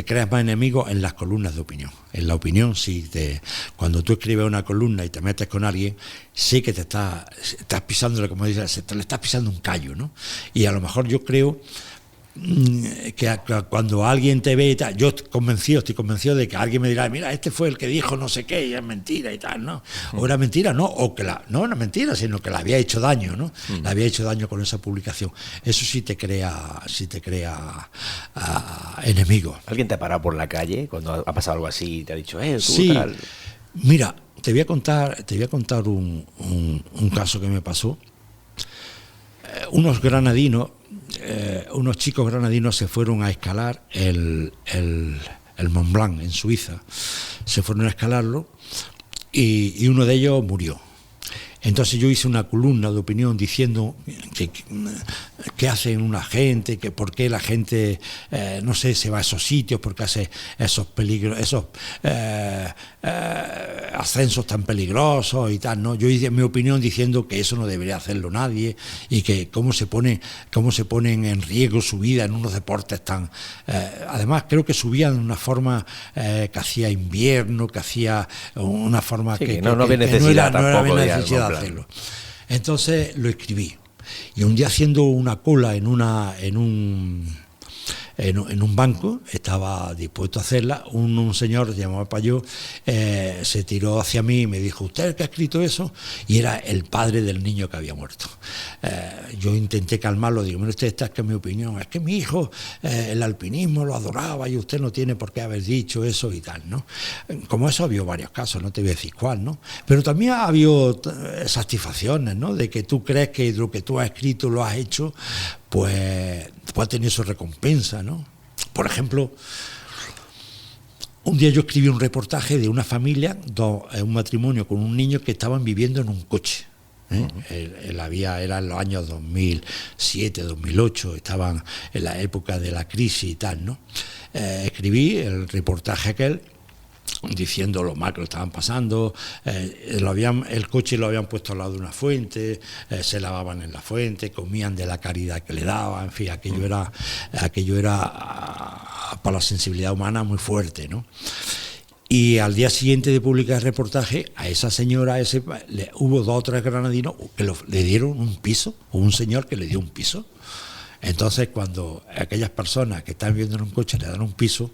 creas más enemigos? En las columnas de opinión. En la opinión, cuando tú escribes una columna y te metes con alguien, sí que te estás pisándole, como dices, le estás pisando un callo, ¿no? Y a lo mejor yo creo que cuando alguien te ve y tal, estoy convencido de que alguien me dirá, mira, este fue el que dijo no sé qué y es mentira y tal, ¿no? O era mentira, ¿no? O que no era mentira, sino que le había hecho daño, ¿no? Le había hecho daño con esa publicación. Eso sí te crea enemigos. ¿Alguien te ha parado por la calle cuando ha pasado algo así y te ha dicho, tú sí, tal? Mira, te voy a contar un caso que me pasó. Unos chicos granadinos se fueron a escalar el Mont Blanc en Suiza. Se fueron a escalarlo y uno de ellos murió. Entonces yo hice una columna de opinión diciendo qué hacen una gente, que por qué la gente, no sé, se va a esos sitios, porque hace esos peligros, esos ascensos tan peligrosos y tal, ¿no? Yo hice mi opinión diciendo que eso no debería hacerlo nadie y que cómo se ponen en riesgo su vida en unos deportes tan... además creo que subían de una forma que hacía invierno, que hacía una forma sí, que no había necesidad tampoco de hacerlo. Entonces lo escribí. Y un día haciendo una cola en un banco, estaba dispuesto a hacerla, un señor llamado Payó, se tiró hacia mí y me dijo, ¿usted es el que ha escrito eso? Y era el padre del niño que había muerto. Yo intenté calmarlo, digo, mire usted, esta es que es mi opinión, es que mi hijo el alpinismo lo adoraba y usted no tiene por qué haber dicho eso y tal, ¿no? Como eso ha habido varios casos, no te voy a decir cuál, ¿no? Pero también ha habido satisfacciones, ¿no? De que tú crees que lo que tú has escrito lo has hecho, pues ha tenido su recompensa, ¿no? Por ejemplo, un día yo escribí un reportaje de una familia, un matrimonio con un niño que estaban viviendo en un coche. La vía era en los años 2007, 2008, estaban en la época de la crisis y tal, ¿no? Escribí el reportaje aquel diciendo lo mal que lo estaban pasando, el coche lo habían puesto al lado de una fuente, se lavaban en la fuente, comían de la caridad que le daban, en fin, aquello era para la sensibilidad humana muy fuerte, ¿no? Y al día siguiente de publicar el reportaje, a esa señora, hubo 2 o 3 granadinos que le dieron un piso, o un señor que le dio un piso. Entonces, cuando aquellas personas que están viviendo en un coche le dan un piso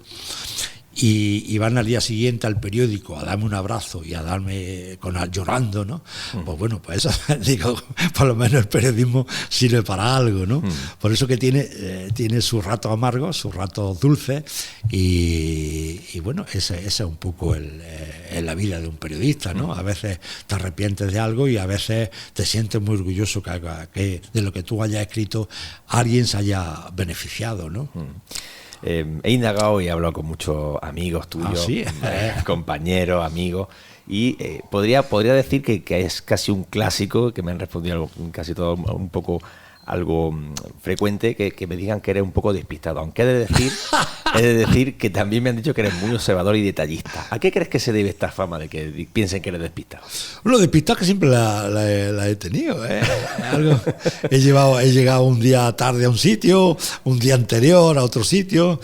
y van al día siguiente al periódico a darme un abrazo y a darme llorando, ¿no? Pues bueno, pues eso, digo, por lo menos el periodismo sirve para algo, ¿no? Por eso que tiene sus ratos amargos, sus ratos dulces y bueno, esa es un poco la vida de un periodista, ¿no? A veces te arrepientes de algo y a veces te sientes muy orgulloso que de lo que tú hayas escrito alguien se haya beneficiado, ¿no? He indagado y he hablado con muchos amigos tuyos, ¿sí? Compañeros, amigos, y podría decir que es casi un clásico, que me han respondido casi todo un poco algo frecuente, que me digan que eres un poco despistado, aunque he de decir que también me han dicho que eres muy observador y detallista. ¿A qué crees que se debe esta fama de que piensen que eres despistado? Lo despistado que siempre la he tenido, ¿eh? He llegado un día tarde a un sitio, un día anterior a otro sitio.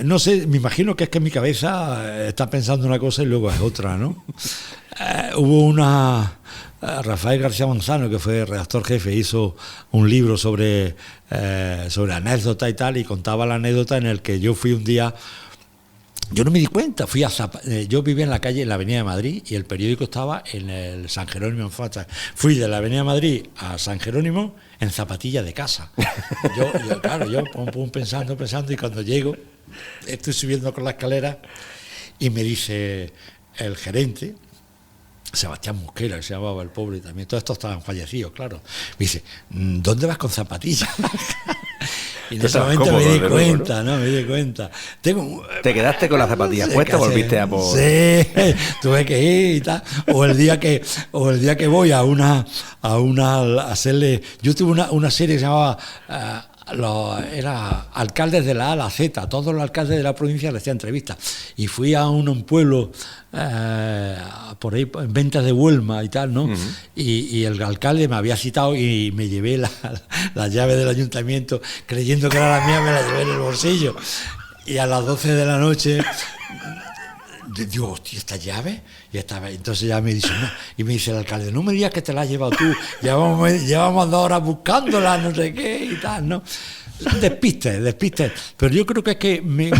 No sé, me imagino que es que mi cabeza está pensando una cosa y luego es otra, ¿no? Hubo Rafael García Manzano, que fue redactor jefe, hizo un libro sobre anécdotas y tal, y contaba la anécdota en el que yo fui un día, yo no me di cuenta, yo vivía en la calle, en la Avenida de Madrid, y el periódico estaba en el San Jerónimo en Facha. Fui de la Avenida de Madrid a San Jerónimo en zapatillas de casa. Yo pensando, y cuando llego, estoy subiendo con la escalera, y me dice el gerente, Sebastián Mosquera, que se llamaba el pobre también, todos estos estaban fallecidos, claro. Me dice, ¿dónde vas con zapatillas? Y en ese momento me di cuenta, ¿no? Me di cuenta. ¿Te quedaste con las zapatillas puestas o volviste a por...? Sí, tuve que ir y tal. O el día que voy a hacerle... Yo tuve una serie que se llamaba... era alcaldes de la A a la Z, todos los alcaldes de la provincia le hacían entrevistas, y fui a un pueblo por ahí en Ventas de Huelma y tal, ¿no? Y el alcalde me había citado y me llevé la llave del ayuntamiento creyendo que era la mía, me la llevé en el bolsillo, y a las 12 de la noche digo, hostia, ¿esta llave? Entonces ya me dice, no. Y me dice el alcalde, no me digas que te la has llevado tú, llevamos 2 horas buscándola, no sé qué y tal, ¿no? Despiste. Pero yo creo que es que mi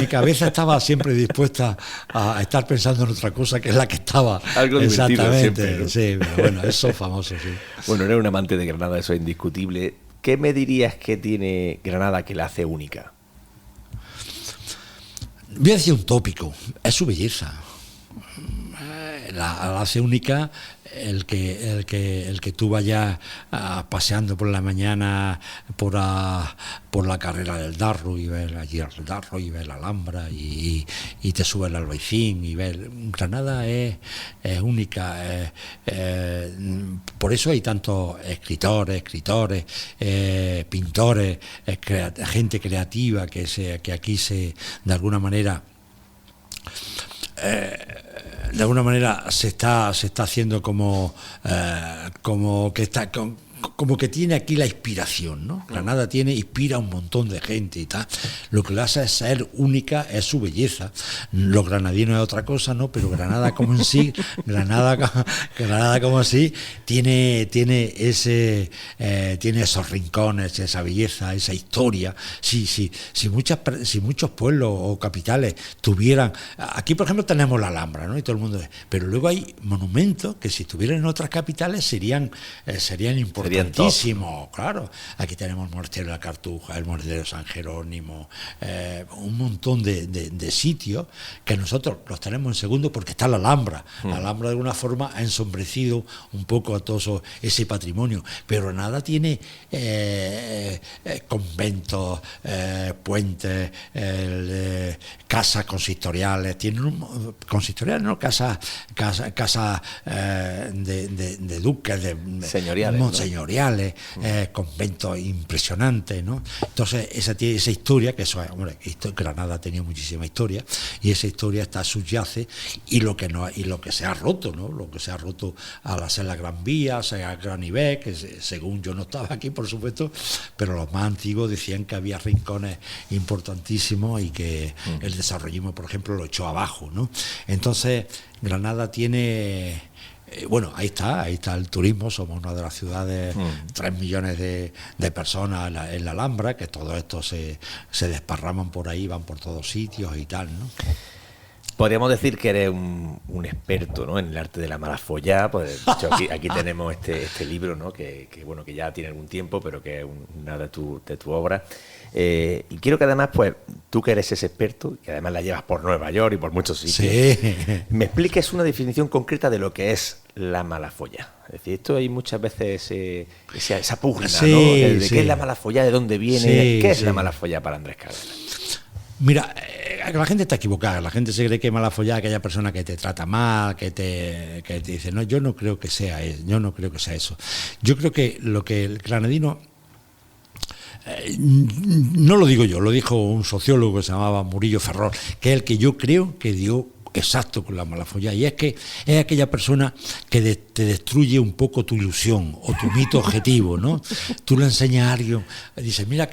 cabeza estaba siempre dispuesta a estar pensando en otra cosa que es la que estaba. Algo divertido siempre, ¿no? Sí, pero bueno, eso es famoso, sí. Bueno, eres un amante de Granada, eso es indiscutible. ¿Qué me dirías que tiene Granada que la hace única? Voy a decir un tópico, es su belleza. La hace única el que tú vayas paseando por la mañana por la carrera del Darro y ves allí el Darro y ves la Alhambra y te subes al Albaicín y ves. Granada es única, por eso hay tantos escritores, pintores, gente creativa que aquí de alguna manera se está haciendo como que tiene aquí la inspiración, ¿no? Granada inspira a un montón de gente y tal. Lo que le hace ser única es su belleza. Los granadinos es otra cosa, ¿no? Pero Granada como en sí, Granada como así, tiene esos rincones, esa belleza, esa historia. Si muchos pueblos o capitales tuvieran... Aquí, por ejemplo, tenemos la Alhambra, ¿no? Y todo el mundo... Pero luego hay monumentos que si estuvieran en otras capitales serían importantes. importantísimo, claro. Aquí tenemos el monasterio de la Cartuja, el monasterio de San Jerónimo, un montón de sitios que nosotros los tenemos en segundo porque está la Alhambra. La Alhambra de alguna forma ha ensombrecido un poco a todo ese patrimonio, pero nada tiene conventos, puentes, casas consistoriales, tienen consistoriales, no casas de duques, de señoriales, monseñoriales, conventos impresionantes, ¿no? Entonces esa historia, que eso es, hombre, Granada ha tenido muchísima historia, y esa historia subyace, y lo que se ha roto, ¿no? Lo que se ha roto al hacer la Gran Vía, sea Gran Iber, que según yo no estaba aquí, por supuesto, pero los más antiguos decían que había rincones importantísimos y que el desarrollismo, por ejemplo, lo echó abajo, ¿no? Entonces Granada tiene... bueno, ahí está el turismo, somos una de las ciudades, 3 millones de personas en la Alhambra, que todo esto se desparraman por ahí, van por todos sitios y tal, ¿no? Podríamos decir que eres un experto, ¿no?, en el arte de la mala follá. Pues, de hecho, aquí tenemos este libro, ¿no?, que bueno, que ya tiene algún tiempo, pero que es una de tu obra. Y quiero que además, pues, tú que eres ese experto, y además la llevas por Nueva York y por muchos sitios, sí, me expliques una definición concreta de lo que es la mala follá. Es decir, esto hay muchas veces esa pugna, sí, ¿no?, de sí. qué es la mala follá, de dónde viene, sí, qué es sí. la mala follá para Andrés Cárdenas. Mira, la gente está equivocada, la gente se cree que mala follada aquella persona que te trata mal, que te dice, no, yo no creo que sea eso, Yo creo que lo que el granadino, no lo digo yo, lo dijo un sociólogo que se llamaba Murillo Ferrol, que es el que yo creo que dio exacto con la mala follada, y es que es aquella persona que te destruye un poco tu ilusión o tu mito objetivo, ¿no? Tú le enseñas a alguien, dices, mira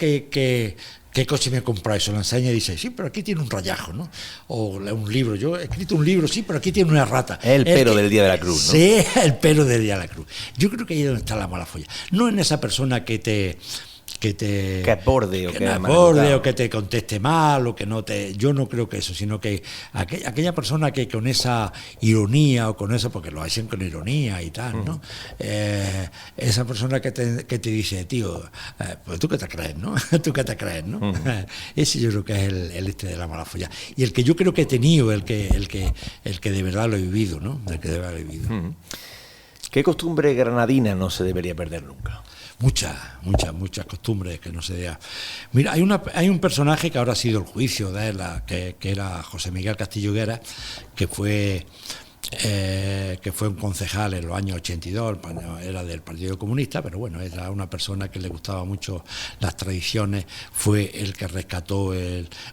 ¿qué coche me he comprado? Eso lo enseña y dice, sí, pero aquí tiene un rayajo, ¿no? O un libro, yo he escrito un libro, sí, pero aquí tiene una rata. Es el pero del Día de la Cruz, ¿no? Sí, el pero del Día de la Cruz. Yo creo que ahí es donde está la mala folla. No en esa persona que es borde o que te conteste mal o que no te... Yo no creo que eso, sino que aquella persona que con esa ironía o con eso, porque lo hacen con ironía y tal, ¿no? Esa persona que te dice, tío, pues tú qué te crees, ¿no? Tú qué te crees, ¿no? Ese yo creo que es el de la mala folla. Y el que yo creo que he tenido, el que de verdad lo he vivido, ¿no? El que de verdad lo he vivido. ¿Qué costumbre granadina no se debería perder nunca? Muchas costumbres que no se vean. Mira, hay un personaje que ahora ha sido el juicio de él, que era José Miguel Castillo Higuera, que fue un concejal en los años 82, era del Partido Comunista, pero bueno, era una persona que le gustaba mucho las tradiciones, fue el que rescató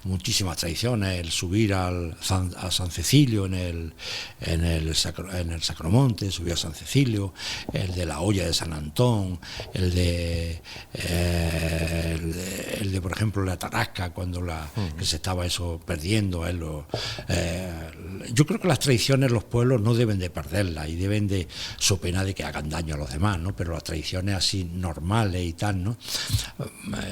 muchísimas tradiciones, el subir a San Cecilio en el Sacromonte, subió a San Cecilio, el de la olla de San Antón, el de por ejemplo la Tarasca, cuando que se estaba eso perdiendo. Yo creo que las tradiciones los pueblos no deben de perderlas y deben de, so pena de que hagan daño a los demás, ¿no? Pero las tradiciones así normales y tal, ¿no?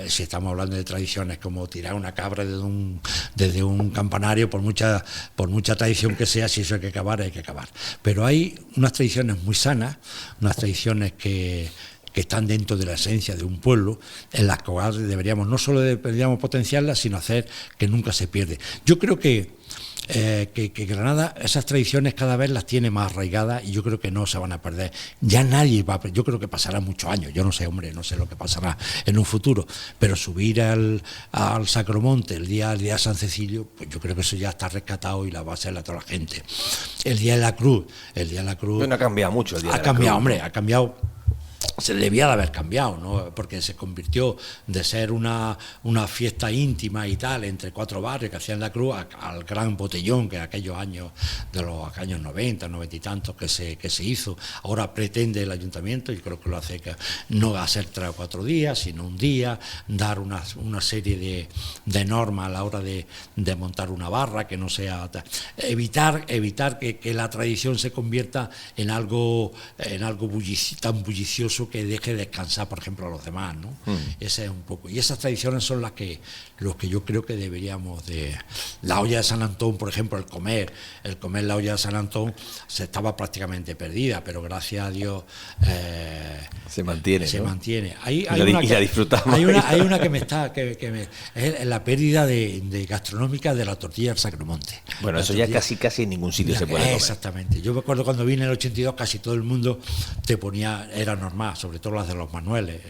Si estamos hablando de tradiciones como tirar una cabra desde un campanario, por mucha tradición que sea, si eso hay que acabar. Pero hay unas tradiciones muy sanas, unas tradiciones que están dentro de la esencia de un pueblo, en las cuales no solo deberíamos potenciarlas, sino hacer que nunca se pierda. Yo creo que Granada esas tradiciones cada vez las tiene más arraigadas y yo creo que no se van a perder. Ya nadie yo creo que pasará muchos años, yo no sé, hombre, no sé lo que pasará en un futuro, pero subir al Sacromonte el día de San Cecilio, pues yo creo que eso ya está rescatado y la va a hacer a toda la gente. El Día de la Cruz no ha cambiado mucho el Día de la Cruz. Ha cambiado, hombre, ha cambiado. Se debía de haber cambiado, ¿no? Porque se convirtió de ser una fiesta íntima y tal entre 4 barrios que hacían la cruz al gran botellón que aquellos años de los años 90 y tantos que se hizo. Ahora pretende el ayuntamiento, y creo que lo hace, que no va a ser 3 o 4 días, sino un día, dar una serie de normas a la hora de montar una barra, que no sea evitar que la tradición se convierta en algo tan bullicioso que deje descansar, por ejemplo, a los demás, ¿no? Ese es un poco. Y esas tradiciones son los que yo creo que deberíamos de... La olla de San Antón, por ejemplo, el comer la olla de San Antón se estaba prácticamente perdida, pero gracias a Dios Se mantiene, Se ¿no? mantiene. Y la disfrutamos. Hay una que me está, es la pérdida de gastronómica de la tortilla del Sacromonte. Bueno, La eso tortilla, ya casi en ningún sitio se puede comer. Exactamente. Yo me acuerdo cuando vine en el 82, casi todo el mundo te ponía, era normal, sobre todo las de los Manueles,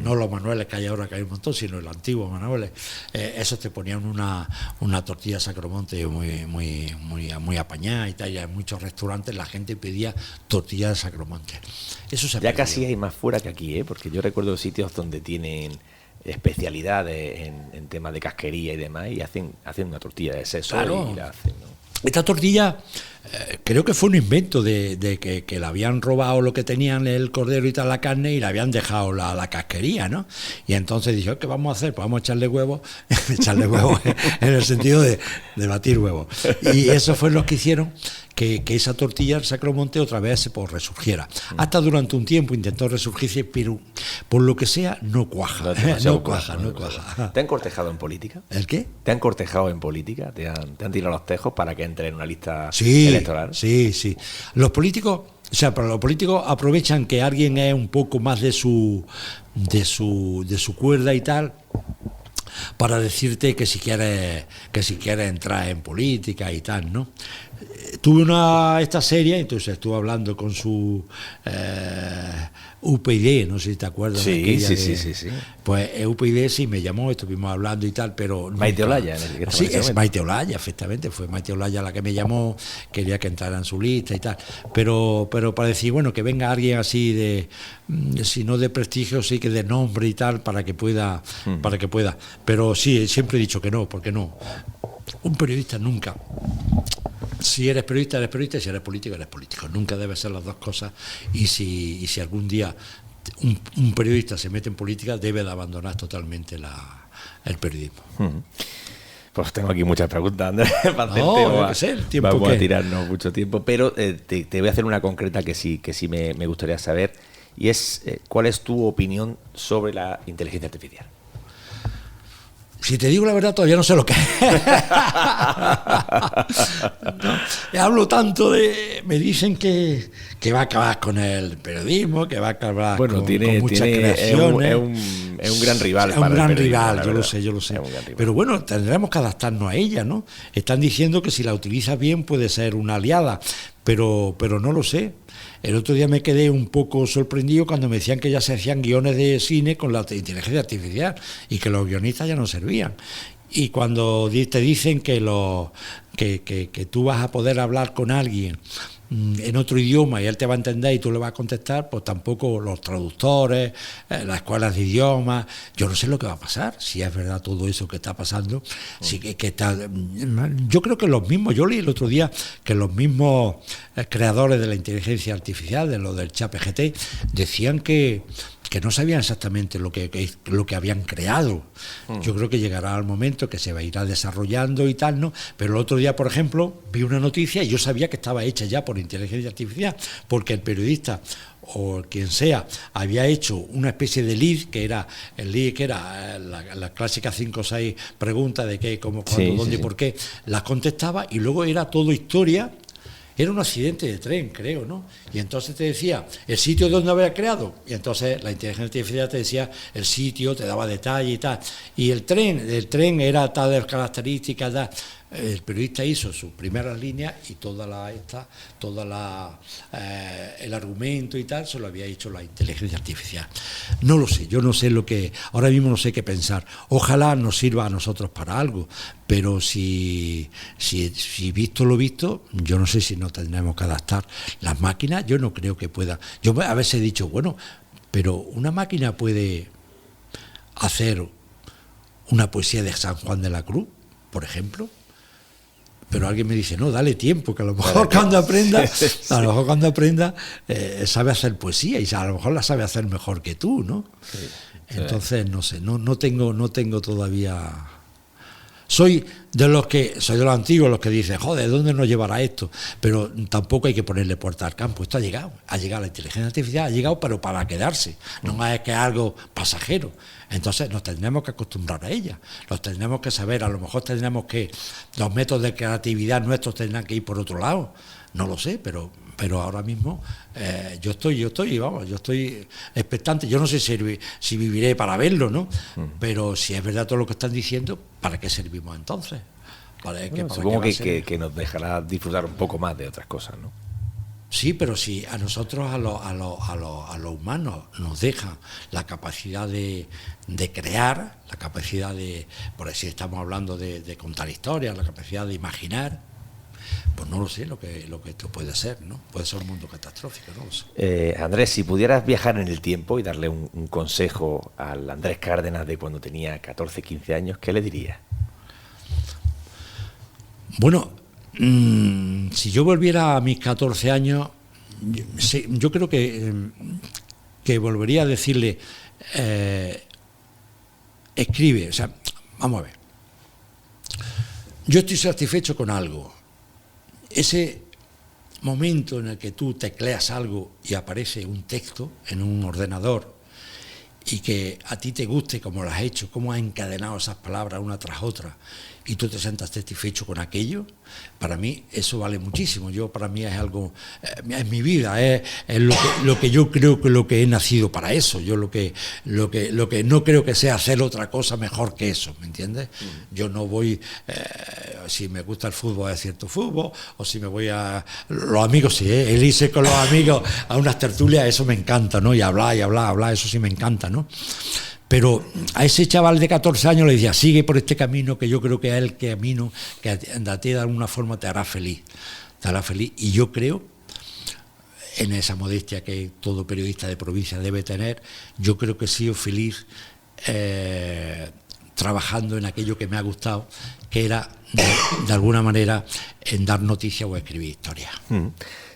no los Manueles que hay ahora, que hay un montón, sino el antiguo Manueles. Esos te ponían una tortilla Sacromonte muy apañada y tal, y en muchos restaurantes la gente pedía tortilla de Sacromonte. Eso se ya casi hay más fuera que aquí, porque yo recuerdo sitios donde tienen especialidades en temas de casquería y demás, y hacen una tortilla de seso. Claro. Y la hacen, ¿no? Esta tortilla creo que fue un invento de que le habían robado lo que tenían el cordero y tal, la carne, y le habían dejado la casquería, ¿no? Y entonces dijo, ¿qué vamos a hacer? Pues vamos a echarle huevos, en el sentido de batir huevos. Y eso fue lo que hicieron que esa tortilla, el Sacromonte, otra vez pues, resurgiera. Hasta durante un tiempo intentó resurgirse, pero por lo que sea, no cuaja. No cuaja. ¿Te han cortejado en política? ¿El qué? ¿Te han cortejado en política? ¿Te han tirado los tejos para que entre en una lista electoral? Sí. Los políticos, pero los políticos aprovechan que alguien es un poco más de su cuerda y tal, para decirte que si quieres entrar en política y tal, ¿no? Tuve esta serie, entonces estuve hablando con su UPyD, no sé si te acuerdas. Sí. Pues UPyD sí me llamó, estuvimos hablando y tal, pero... Maite Olaya. Sí, es Maite Olaya, efectivamente, fue Maite Olaya la que me llamó, quería que entrara en su lista y tal, pero para decir, bueno, que venga alguien así si no de prestigio, sí que de nombre y tal, para que pueda, pero sí, siempre he dicho que no, porque no, un periodista nunca... Si eres periodista, eres periodista, y si eres político, eres político. Nunca debe ser las dos cosas. Y si algún día un periodista se mete en política, debe de abandonar totalmente el periodismo. Pues tengo aquí muchas preguntas, Andrés, para hacerte. Vamos a tirarnos mucho tiempo, pero te voy a hacer una concreta que sí me gustaría saber, y es ¿cuál es tu opinión sobre la inteligencia artificial? Si te digo la verdad, todavía no sé lo que es. Hablo tanto me dicen que va a acabar con el periodismo, que va a acabar con muchas creaciones. Es un gran rival. Es un gran rival, yo lo sé. Pero bueno, tendremos que adaptarnos a ella, ¿no? Están diciendo que si la utilizas bien puede ser una aliada, pero no lo sé. El otro día me quedé un poco sorprendido cuando me decían que ya se hacían guiones de cine con la inteligencia artificial y que los guionistas ya no servían. Y cuando te dicen que tú vas a poder hablar con alguien en otro idioma y él te va a entender y tú le vas a contestar, pues tampoco los traductores, las escuelas de idiomas, yo no sé lo que va a pasar, si es verdad todo eso que está pasando. Sí que está, yo creo que los mismos, yo leí el otro día que los mismos creadores de la inteligencia artificial, de lo del ChatGPT, decían que no sabían exactamente lo que habían creado. Yo creo que llegará el momento que se va a ir desarrollando y tal, ¿no? Pero el otro día, por ejemplo, vi una noticia y yo sabía que estaba hecha ya por inteligencia artificial, porque el periodista o quien sea había hecho una especie de lead, que era la clásica 5 o 6 preguntas de qué, cómo, cuándo, dónde y por qué, las contestaba, y luego era todo historia. Era un accidente de tren, creo, ¿no? Y entonces te decía el sitio donde había creado, y entonces la inteligencia artificial te decía el sitio, te daba detalle y tal. Y el tren era tal de características, tal. El periodista hizo sus primeras líneas y el argumento y tal se lo había hecho la inteligencia artificial. No lo sé, yo no sé ahora mismo no sé qué pensar. Ojalá nos sirva a nosotros para algo, pero si visto lo visto, yo no sé si no tendremos que adaptar las máquinas. Yo no creo que pueda. Yo a veces he dicho, bueno, pero una máquina puede hacer una poesía de San Juan de la Cruz, por ejemplo. Pero alguien me dice, no, dale tiempo, que a lo mejor cuando aprenda, sabe hacer poesía y a lo mejor la sabe hacer mejor que tú, ¿no? Sí. Entonces, no sé, no tengo todavía... Soy de los antiguos, los que dicen, joder, ¿dónde nos llevará esto? Pero tampoco hay que ponerle puerta al campo. Esto ha llegado la inteligencia artificial, ha llegado, pero para quedarse. No es que es algo pasajero. Entonces nos tendremos que acostumbrar a ella, nos tendremos que saber, a lo mejor tendremos que, los métodos de creatividad nuestros tendrán que ir por otro lado, no lo sé, pero Pero ahora mismo yo estoy expectante. Yo no sé si viviré para verlo, ¿no? Pero si es verdad todo lo que están diciendo, ¿para qué servimos entonces? Supongo que nos dejará disfrutar un poco más de otras cosas, ¿no? Sí, pero si a nosotros, a los humanos, nos deja la capacidad de crear, la capacidad de, por así estamos hablando de contar historias, la capacidad de imaginar, pues no lo sé lo que esto puede ser, ¿no? Puede ser un mundo catastrófico, no lo sé. Andrés, si pudieras viajar en el tiempo y darle un consejo al Andrés Cárdenas de cuando tenía 14, 15 años, ¿qué le dirías? Bueno, si yo volviera a mis 14 años, yo creo que volvería a decirle, escribe, o sea, vamos a ver, yo estoy satisfecho con algo. Ese momento en el que tú tecleas algo y aparece un texto en un ordenador y que a ti te guste como lo has hecho, cómo has encadenado esas palabras una tras otra y tú te sientas satisfecho con aquello, para mí eso vale muchísimo. Para mí es algo, es mi vida, es lo que yo creo que lo que he nacido para eso. Yo lo que no creo que sea hacer otra cosa mejor que eso, ¿me entiendes? Yo no voy, si me gusta el fútbol, es cierto fútbol, o si me voy a los amigos, sí, el irse con los amigos a unas tertulias, eso me encanta, ¿no? Y hablar, eso sí me encanta, ¿no? Pero a ese chaval de 14 años le decía, sigue por este camino, que yo creo que es el camino que a ti de alguna forma te hará feliz. Y yo creo, en esa modestia que todo periodista de provincia debe tener, yo creo que he sido feliz trabajando en aquello que me ha gustado, que era, de alguna manera, en dar noticias o escribir historias.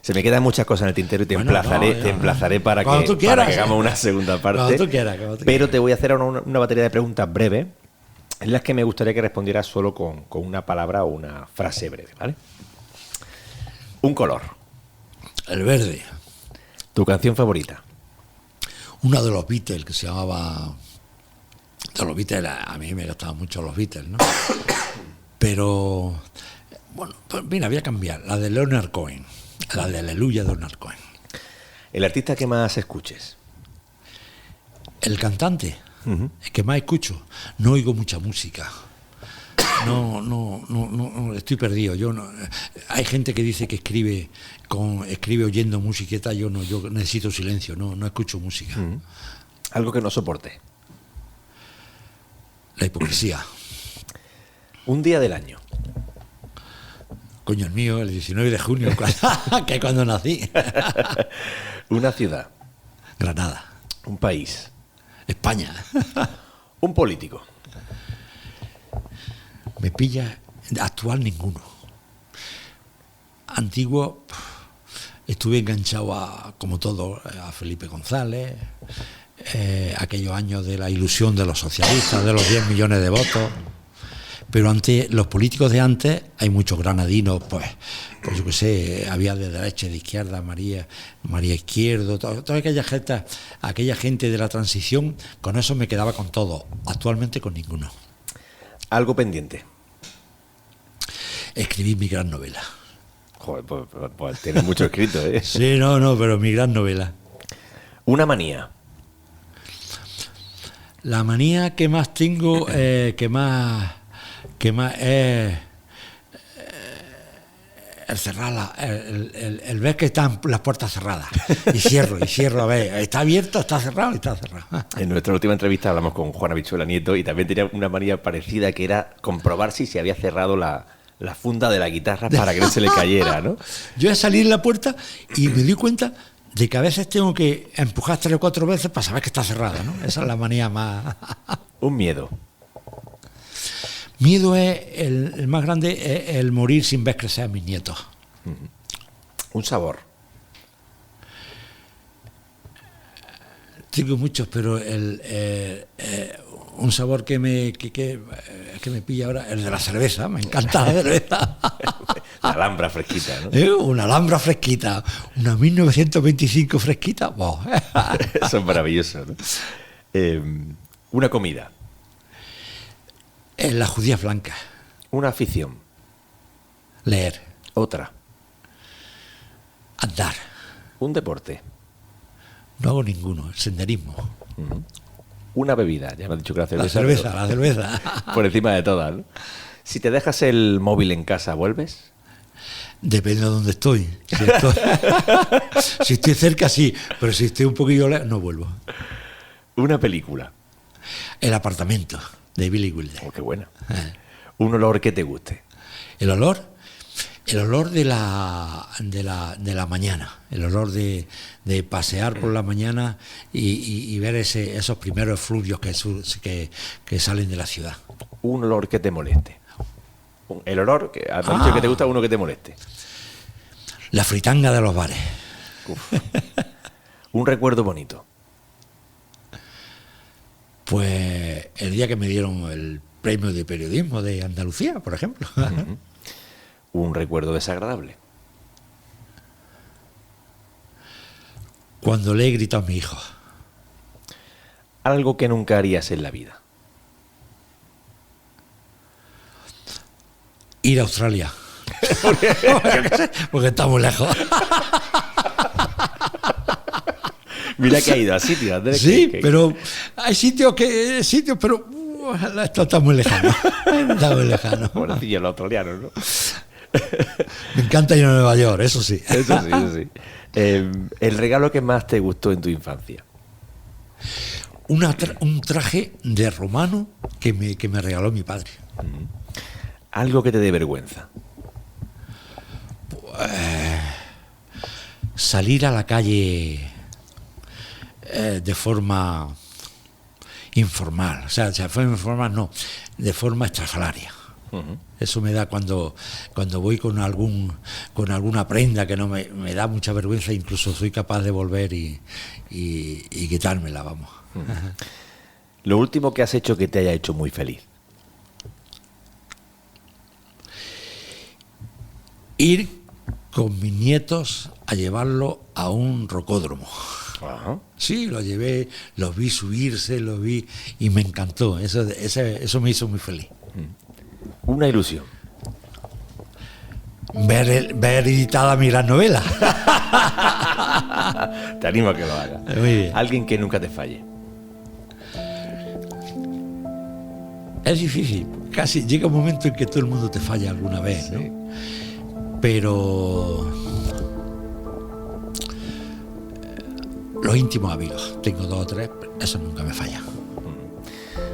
Se me quedan muchas cosas en el tintero y te emplazaré para que hagamos una segunda parte. Cuando tú quieras. Pero te voy a hacer una batería de preguntas breves, en las que me gustaría que respondieras solo con una palabra o una frase breve, ¿vale? Un color. El verde. ¿Tu canción favorita? Una de los Beatles, que se llamaba... De los Beatles, a mí me gustaban mucho los Beatles, ¿no? Pero, bueno, pues mira, voy a cambiar. La de Leonard Cohen. La de Aleluya de Leonard Cohen. ¿El artista que más escuches? El cantante, el que más escucho. No oigo mucha música. No, estoy perdido. Hay gente que dice que escribe oyendo musiqueta. Yo necesito silencio. No escucho música. Algo que no soporte. La hipocresía. Un día del año. Coño, el mío, el 19 de junio, que es cuando nací. Una ciudad. Granada. Un país. España. Un político. Me pilla actual ninguno. Antiguo, estuve enganchado como todo, a Felipe González, aquellos años de la ilusión de los socialistas, de los 10 millones de votos. Pero ante los políticos de antes, hay muchos granadinos, pues yo qué sé, había de derecha y de izquierda, María Izquierdo, toda aquella gente de la transición, con eso me quedaba con todo, actualmente con ninguno. Algo pendiente. Escribí mi gran novela. Joder, pues tienes mucho escrito, ¿eh? Sí, no, pero mi gran novela. Una manía. La manía que más tengo, que más es el cerrar el ver que están las puertas cerradas y cierro a ver, está abierto, está cerrado. En nuestra última entrevista hablamos con Juan Habichuela Nieto y también tenía una manía parecida, que era comprobar si se había cerrado la funda de la guitarra para que no se le cayera, ¿no? Yo salí en la puerta y me di cuenta de que a veces tengo que empujar 3 o 4 veces para saber que está cerrada, ¿no? Esa es la manía más. Un miedo. Miedo es el más grande, es el morir sin ver crecer a mis nietos. Un sabor. Tengo muchos, pero un sabor que me pilla ahora, el de la cerveza, me encanta la cerveza. La Alhambra fresquita, ¿no? Una Alhambra fresquita, una 1925 fresquita. Wow. Eso es maravilloso, ¿no? Una comida. Las judías blancas. Una afición. Leer. Otra. Andar. Un deporte. No hago ninguno, el senderismo. Una bebida, ya me has dicho que la cerveza. La cerveza. Por encima de todas, ¿no? Si te dejas el móvil en casa, ¿vuelves? Depende de dónde estoy. Si estoy cerca, sí, pero si estoy un poquillo lejos, no vuelvo. Una película. El apartamento, de Billy Wilder. Oh, qué buena. Un olor que te guste. El olor de la mañana, el olor de pasear por la mañana y ver esos primeros efluvios que salen de la ciudad. Un olor que te moleste. El olor que has dicho que te gusta, uno que te moleste. La fritanga de los bares. Uf. Un recuerdo bonito. Pues el día que me dieron el premio de periodismo de Andalucía, por ejemplo. Un recuerdo desagradable. Cuando le he gritado a mi hijo. Algo que nunca harías en la vida. Ir a Australia. Porque está muy lejos. Mira que ha ido a sitios. Sí, pero hay sitios, pero esto está muy lejano. Está muy lejano. Pobrecillo los australianos, ¿no? Me encanta ir a Nueva York, eso sí. Eso sí. El regalo que más te gustó en tu infancia. Un traje de romano que me regaló mi padre. Algo que te dé vergüenza. Salir a la calle de forma informal, o sea, de forma informal no, de forma estrafalaria. Eso me da cuando voy con alguna prenda que no me da mucha vergüenza, incluso soy capaz de volver y quitármela, vamos. Lo último que has hecho que te haya hecho muy feliz. Ir con mis nietos a llevarlo a un rocódromo. Ajá. Sí, lo llevé, los vi subirse, los vi y me encantó. Eso me hizo muy feliz. Una ilusión. Ver editada mi gran novela. Te animo a que lo hagas. Muy bien. Alguien que nunca te falle. Es difícil. Casi llega un momento en que todo el mundo te falla alguna vez, Sí. ¿no? Pero los íntimos amigos, tengo 2 o 3, eso nunca me falla.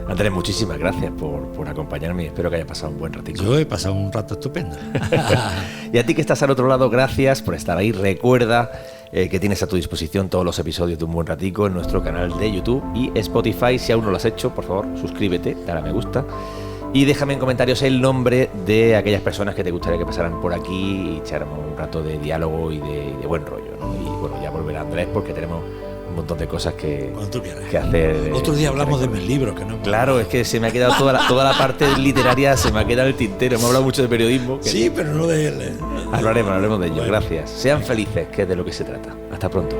Andrés, muchísimas gracias por acompañarme y espero que haya pasado un buen ratito. Yo he pasado un rato estupendo. Y a ti que estás al otro lado, gracias por estar ahí. Recuerda que tienes a tu disposición todos los episodios de Un Buen Ratico en nuestro canal de YouTube y Spotify. Si aún no lo has hecho, por favor, suscríbete, dale a me gusta y déjame en comentarios el nombre de aquellas personas que te gustaría que pasaran por aquí y echáramos un rato de diálogo y de buen rollo, ¿no? Y bueno, ya volverá Andrés porque tenemos un montón de cosas que hacer. Otro día hablamos de mis libros, que no. Claro, es que se me ha quedado toda la parte literaria, se me ha quedado el tintero. Hemos hablado mucho de periodismo. Sí, pero no de él. Hablaremos de ello. Gracias. Sean felices, que es de lo que se trata. Hasta pronto.